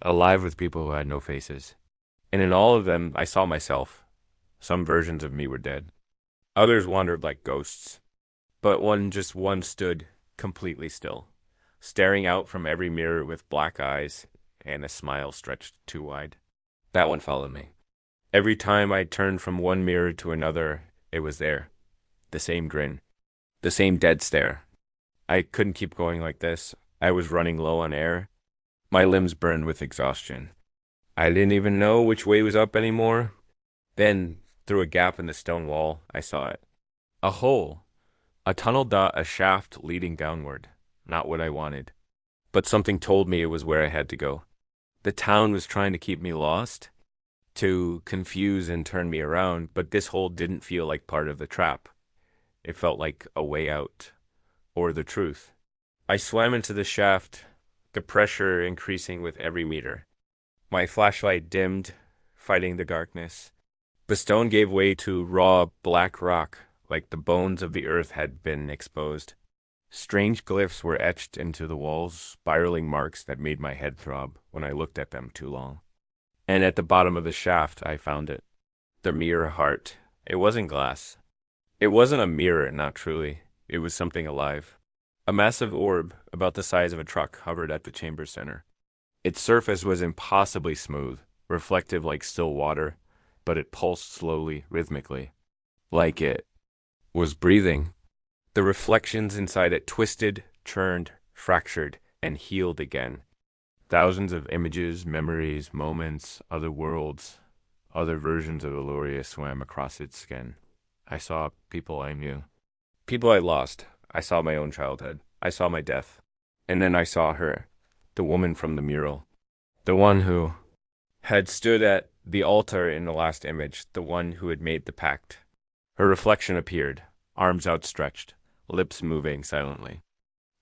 alive with people who had no faces. And in all of them, I saw myself. Some versions of me were dead. Others wandered like ghosts. But one stood completely still, staring out from every mirror with black eyes and a smile stretched too wide. That one followed me. Every time I turned from one mirror to another, it was there. The same grin. The same dead stare. I couldn't keep going like this. I was running low on air. My limbs burned with exhaustion. I didn't even know which way was up anymore. Then, through a gap in the stone wall, I saw it. A hole. A tunnel dot, a shaft leading downward. Not what I wanted. But something told me it was where I had to go. The town was trying to keep me lost. to confuse and turn me around, but this hole didn't feel like part of the trap. It felt like a way out, or the truth. I swam into the shaft, the pressure increasing with every meter. My flashlight dimmed, fighting the darkness. The stone gave way to raw, black rock, like the bones of the earth had been exposed. Strange glyphs were etched into the walls, spiraling marks that made my head throb when I looked at them too long. And at the bottom of the shaft, I found it. The mirror heart. It wasn't glass. It wasn't a mirror, not truly. It was something alive. A massive orb, about the size of a truck, hovered at the chamber center. Its surface was impossibly smooth, reflective like still water, but it pulsed slowly, rhythmically, like it was breathing. The reflections inside it twisted, churned, fractured, and healed again. Thousands of images, memories, moments, other worlds, other versions of Eloria swam across its skin. I saw people I knew. People I lost. I saw my own childhood. I saw my death. And then I saw her, the woman from the mural. The one who had stood at the altar in the last image, the one who had made the pact. Her reflection appeared, arms outstretched, lips moving silently.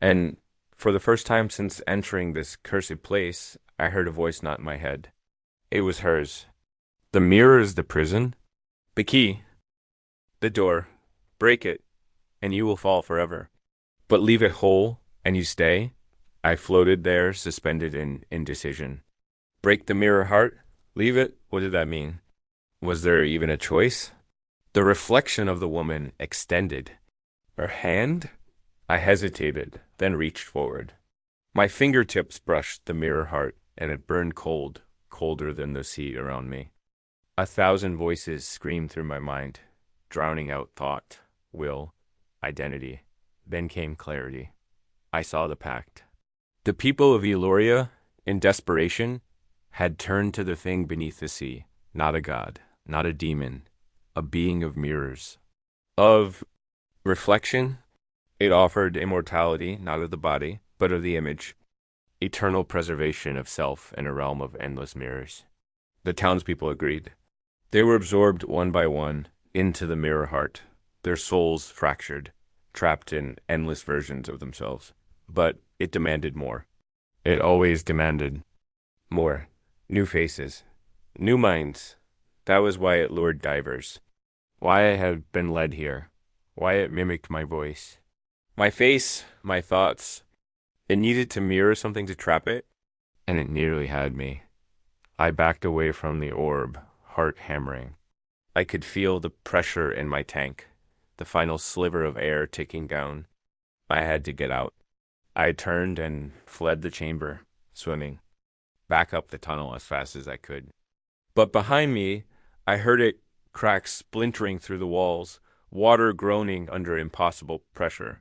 And for the first time since entering this cursed place, I heard a voice not in my head. It was hers. The mirror is the prison? The key. The door. Break it, and you will fall forever. But leave it whole, and you stay? I floated there, suspended in indecision. Break the mirror heart? Leave it? What did that mean? Was there even a choice? The reflection of the woman extended. Her hand? I hesitated, then reached forward. My fingertips brushed the mirror heart, and it burned cold, colder than the sea around me. 1,000 voices screamed through my mind, drowning out thought, will, identity. Then came clarity. I saw the pact. The people of Eloria, in desperation, had turned to the thing beneath the sea, not a god, not a demon, a being of mirrors. Of reflection, it offered immortality, not of the body, but of the image, eternal preservation of self in a realm of endless mirrors. The townspeople agreed. They were absorbed one by one into the mirror heart, their souls fractured, trapped in endless versions of themselves. But it demanded more. It always demanded more. New faces, new minds. That was why it lured divers. Why I had been led here. Why it mimicked my voice. My face, my thoughts. It needed to mirror something to trap it, and it nearly had me. I backed away from the orb, heart hammering. I could feel the pressure in my tank, the final sliver of air ticking down. I had to get out. I turned and fled the chamber, swimming, back up the tunnel as fast as I could. But behind me, I heard it crack splintering through the walls, water groaning under impossible pressure.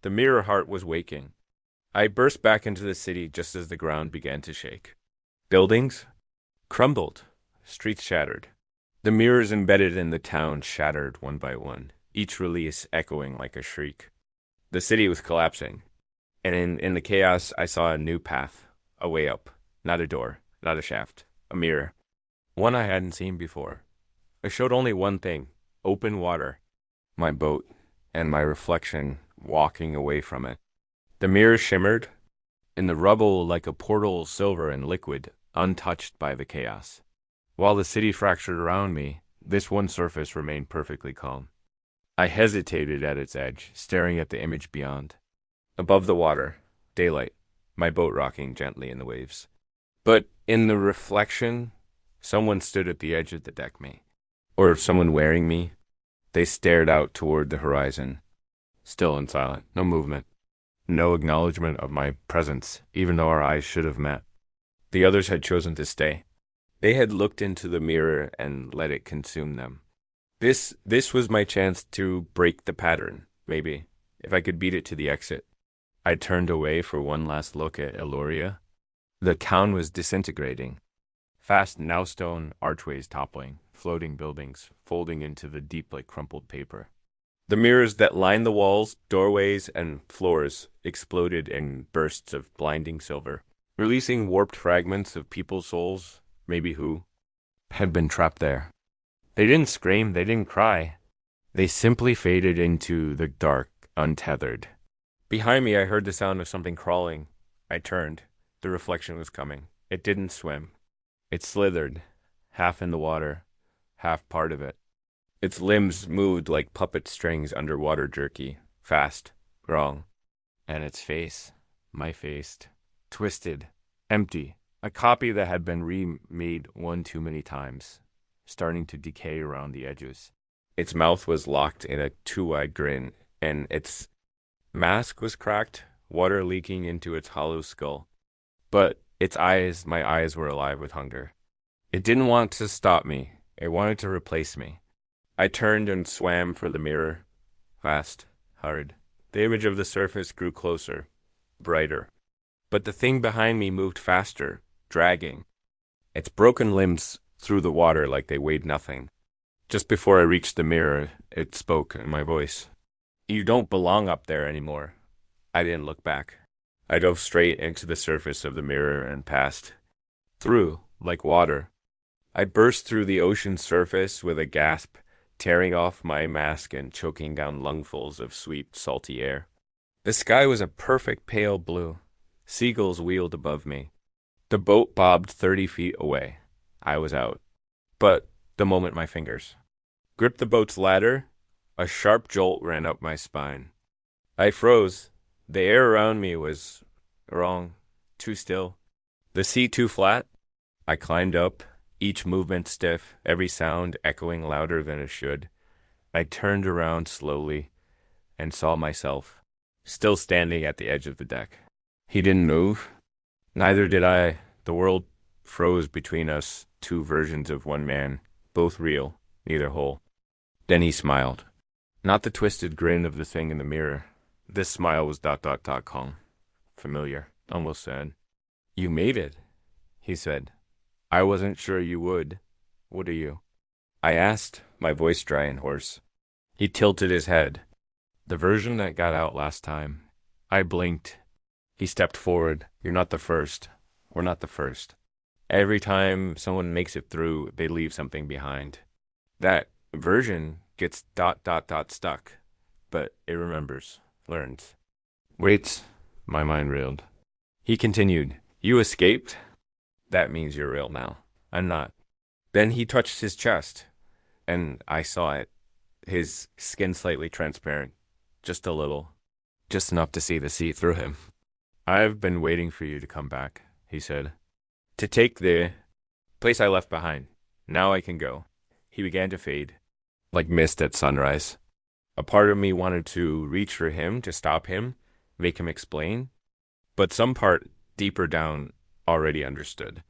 The mirror heart was waking. I burst back into the city just as the ground began to shake. Buildings crumbled, streets shattered. The mirrors embedded in the town shattered one by one, each release echoing like a shriek. The city was collapsing, and in the chaos I saw a new path, a way up, not a door, not a shaft, a mirror, one I hadn't seen before. It showed only one thing, open water, my boat, and my reflection walking away from it. The mirror shimmered in the rubble like a portal, silver and liquid, untouched by the chaos. While the city fractured around me, this one surface remained perfectly calm. I hesitated at its edge, staring at the image beyond. Above the water, daylight, my boat rocking gently in the waves. But in the reflection, someone stood at the edge of the deck me. Or someone wearing me. They stared out toward the horizon, still and silent, no movement. No acknowledgement of my presence, even though our eyes should have met. The others had chosen to stay. They had looked into the mirror and let it consume them. This was my chance to break the pattern, maybe, if I could beat it to the exit. I turned away for one last look at Eloria. The town was disintegrating. Fast now-stone archways toppling, floating buildings, folding into the deep like crumpled paper. The mirrors that lined the walls, doorways, and floors exploded in bursts of blinding silver, releasing warped fragments of people's souls, maybe who. had been trapped there. They didn't scream, they didn't cry. They simply faded into the dark, untethered. Behind me, I heard the sound of something crawling. I turned. The reflection was coming. It didn't swim. It slithered, half in the water, half part of it. Its limbs moved like puppet strings under water jerky, fast, wrong. And its face, my face, twisted, empty, a copy that had been remade one too many times, starting to decay around the edges. Its mouth was locked in a too-wide grin, and its mask was cracked, water leaking into its hollow skull. But its eyes, my eyes were alive with hunger. It didn't want to stop me. It wanted to replace me. I turned and swam for the mirror. Fast, hard. The image of the surface grew closer, brighter. But the thing behind me moved faster, dragging. Its broken limbs through the water like they weighed nothing. Just before I reached the mirror, it spoke in my voice. You don't belong up there anymore. I didn't look back. I dove straight into the surface of the mirror and passed. Through, like water. I burst through the ocean's surface with a gasp, tearing off my mask and choking down lungfuls of sweet, salty air. The sky was a perfect pale blue. Seagulls wheeled above me. The boat bobbed 30 feet away. I was out. But the moment my fingers gripped the boat's ladder, a sharp jolt ran up my spine. I froze. The air around me was wrong, too still. The sea too flat. I climbed up, each movement stiff, every sound echoing louder than it should. I turned around slowly and saw myself, still standing at the edge of the deck. He didn't move. Neither did I. The world froze between us, two versions of one man, both real, neither whole. Then he smiled. Not the twisted grin of the thing in the mirror. This smile was ... calm. Familiar, almost sad. You made it, he said. I wasn't sure you would. What are you? I asked, my voice dry and hoarse. He tilted his head. The version that got out last time. I blinked. He stepped forward. You're not the first. We're not the first. Every time someone makes it through, they leave something behind. That version gets ... stuck, but it remembers, learns. Wait, my mind reeled. He continued, you escaped? That means you're real now. I'm not. Then he touched his chest, and I saw it. His skin slightly transparent, just a little, just enough to see the sea through him. I've been waiting for you to come back, he said. To take the place I left behind. Now I can go. He began to fade, like mist at sunrise. A part of me wanted to reach for him, to stop him, make him explain. But some part deeper down already understood.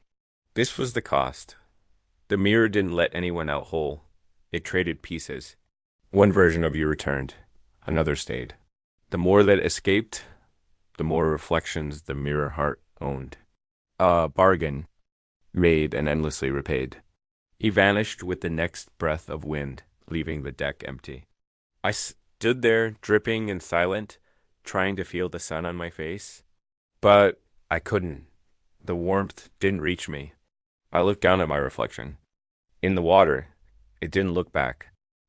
This was the cost. The mirror didn't let anyone out whole. It traded pieces. One version of you returned. Another stayed. The more that escaped, the more reflections the mirror heart owned. A bargain, made and endlessly repaid. He vanished with the next breath of wind, leaving the deck empty. I stood there, dripping and silent, trying to feel the sun on my face. But I couldn't. The warmth didn't reach me. I looked down at my reflection. In the water, it didn't look back.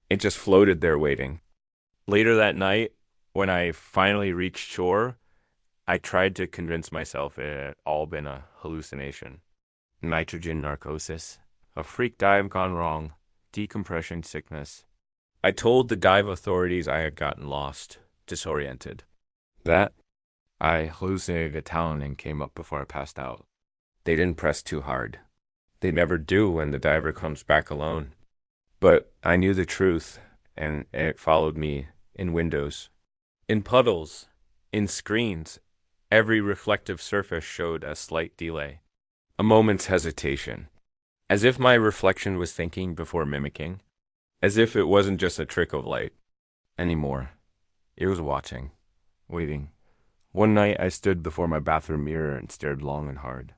It just floated there waiting. Later that night, when I finally reached shore, I tried to convince myself it had all been a hallucination. Nitrogen narcosis. A freak dive gone wrong. Decompression sickness. I told the dive authorities I had gotten lost, disoriented. That I hallucinated a town and came up before I passed out. They didn't press too hard. They never do when the diver comes back alone. But I knew the truth, and it followed me in windows, in puddles, in screens. Every reflective surface showed a slight delay, a moment's hesitation, as if my reflection was thinking before mimicking, as if it wasn't just a trick of light anymore. It was watching, waiting. One night I stood before my bathroom mirror and stared long and hard.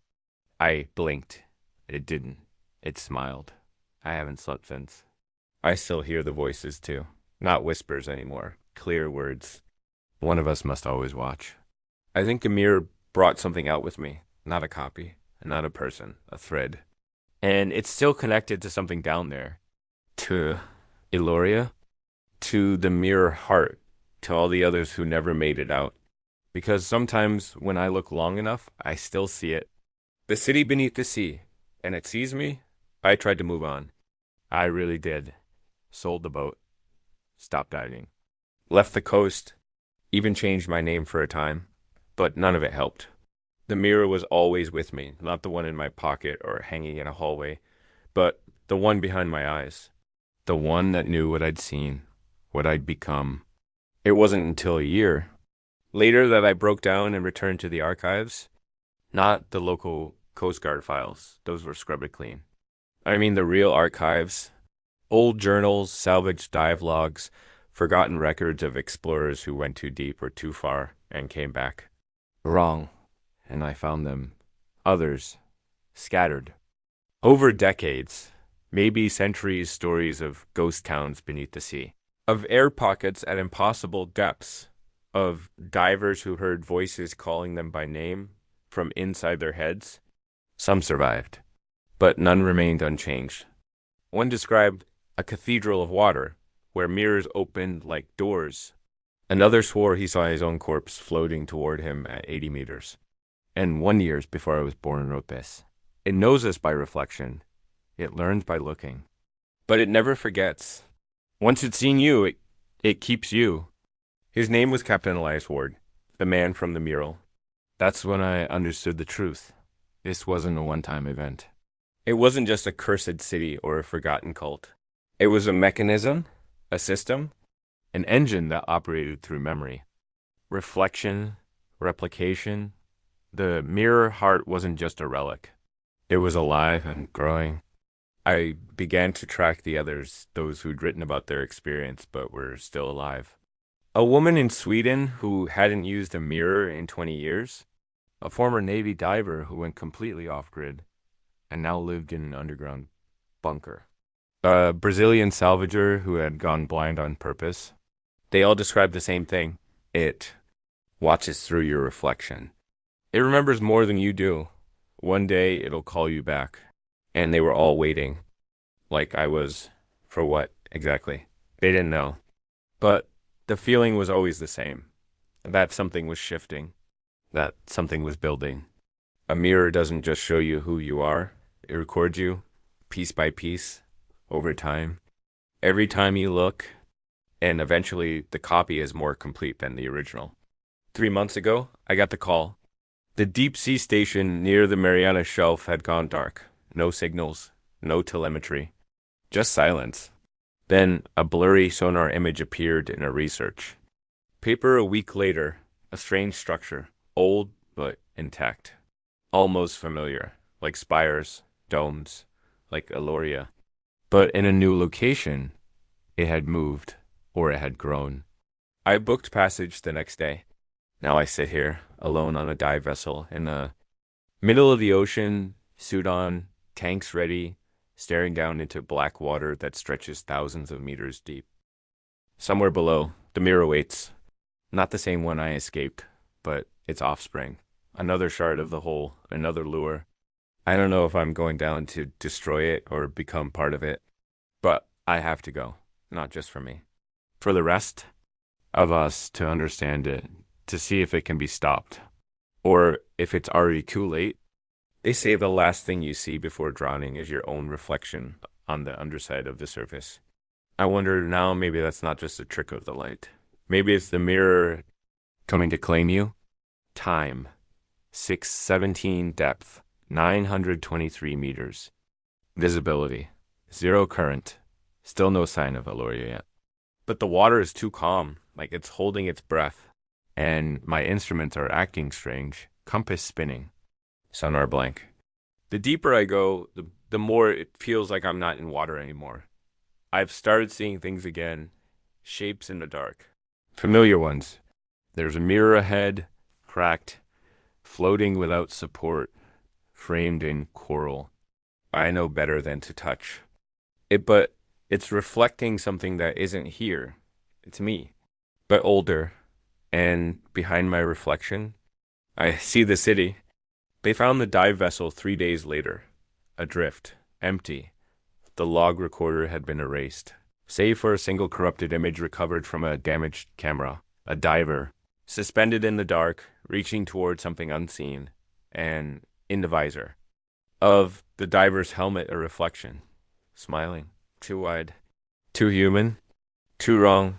I blinked. It didn't. It smiled. I haven't slept since. I still hear the voices too. Not whispers anymore. Clear words. One of us must always watch. I think a mirror brought something out with me. Not a copy. Not a person. A thread. And it's still connected to something down there, to Eloria, to the mirror heart, to all the others who never made it out. Because sometimes when I look long enough, I still see it. The city beneath the sea, and it sees me. I tried to move on. I really did. Sold the boat, stopped diving, left the coast, even changed my name for a time, but none of it helped. The mirror was always with me, not the one in my pocket or hanging in a hallway, but the one behind my eyes, the one that knew what I'd seen, what I'd become. It wasn't until a year later that I broke down and returned to the archives, not the local Coast Guard files. Those were scrubbed clean. I mean the real archives, old journals, salvaged dive logs, forgotten records of explorers who went too deep or too far and came back. Wrong. And I found them. Others. Scattered. Over decades, maybe centuries, stories of ghost towns beneath the sea. Of air pockets at impossible depths. Of divers who heard voices calling them by name from inside their heads. Some survived, but none remained unchanged. One described a cathedral of water, where mirrors opened like doors. Another swore he saw his own corpse floating toward him at 80 meters. And 1 year before I was born wrote this. It knows us by reflection. It learns by looking. But it never forgets. Once it's seen you, it keeps you. His name was Captain Elias Ward, the man from the mural. That's when I understood the truth. This wasn't a one-time event. It wasn't just a cursed city or a forgotten cult. It was a mechanism, a system, an engine that operated through memory. Reflection, replication. The mirror heart wasn't just a relic. It was alive and growing. I began to track the others, those who'd written about their experience but were still alive. A woman in Sweden who hadn't used a mirror in 20 years. A former Navy diver who went completely off-grid and now lived in an underground bunker. A Brazilian salvager who had gone blind on purpose. They all described the same thing. It watches through your reflection. It remembers more than you do. One day it'll call you back. And they were all waiting. Like I was, for what exactly? They didn't know. But the feeling was always the same. That something was shifting. That something was building. A mirror doesn't just show you who you are. It records you, piece by piece, over time. Every time you look, and eventually the copy is more complete than the original. 3 months ago, I got the call. The deep sea station near the Mariana Shelf had gone dark. No signals, no telemetry, just silence. Then a blurry sonar image appeared in a research paper a week later, a strange structure, old but intact, almost familiar, like spires, domes, like Eloria. But in a new location, it had moved, or it had grown. I booked passage the next day. Now I sit here, alone on a dive vessel, in the middle of the ocean, suit on, tanks ready, staring down into black water that stretches thousands of meters deep. Somewhere below, the mirror waits. Not the same one I escaped, but its offspring. Another shard of the whole, another lure. I don't know if I'm going down to destroy it or become part of it, but I have to go, not just for me. For the rest of us to understand it, to see if it can be stopped, or if it's already too late. They say the last thing you see before drowning is your own reflection on the underside of the surface. I wonder now maybe that's not just a trick of the light. Maybe it's the mirror coming to claim you. Time. 617 depth. 923 meters. Visibility. 0 current. Still no sign of Eloria yet. But the water is too calm, like it's holding its breath. And my instruments are acting strange. Compass spinning. Sonar blank. The deeper I go, the more it feels like I'm not in water anymore. I've started seeing things again. Shapes in the dark. Familiar ones. There's a mirror ahead, cracked, floating without support, framed in coral. I know better than to touch it, but it's reflecting something that isn't here. It's me, but older. And behind my reflection, I see the city. They found the dive vessel 3 days later, adrift, Empty. The log recorder had been erased, save for a single corrupted image recovered from a damaged camera. A diver, suspended in the dark, reaching toward something unseen, and in the visor of the diver's helmet a reflection, smiling. Too wide. Too human. Too wrong.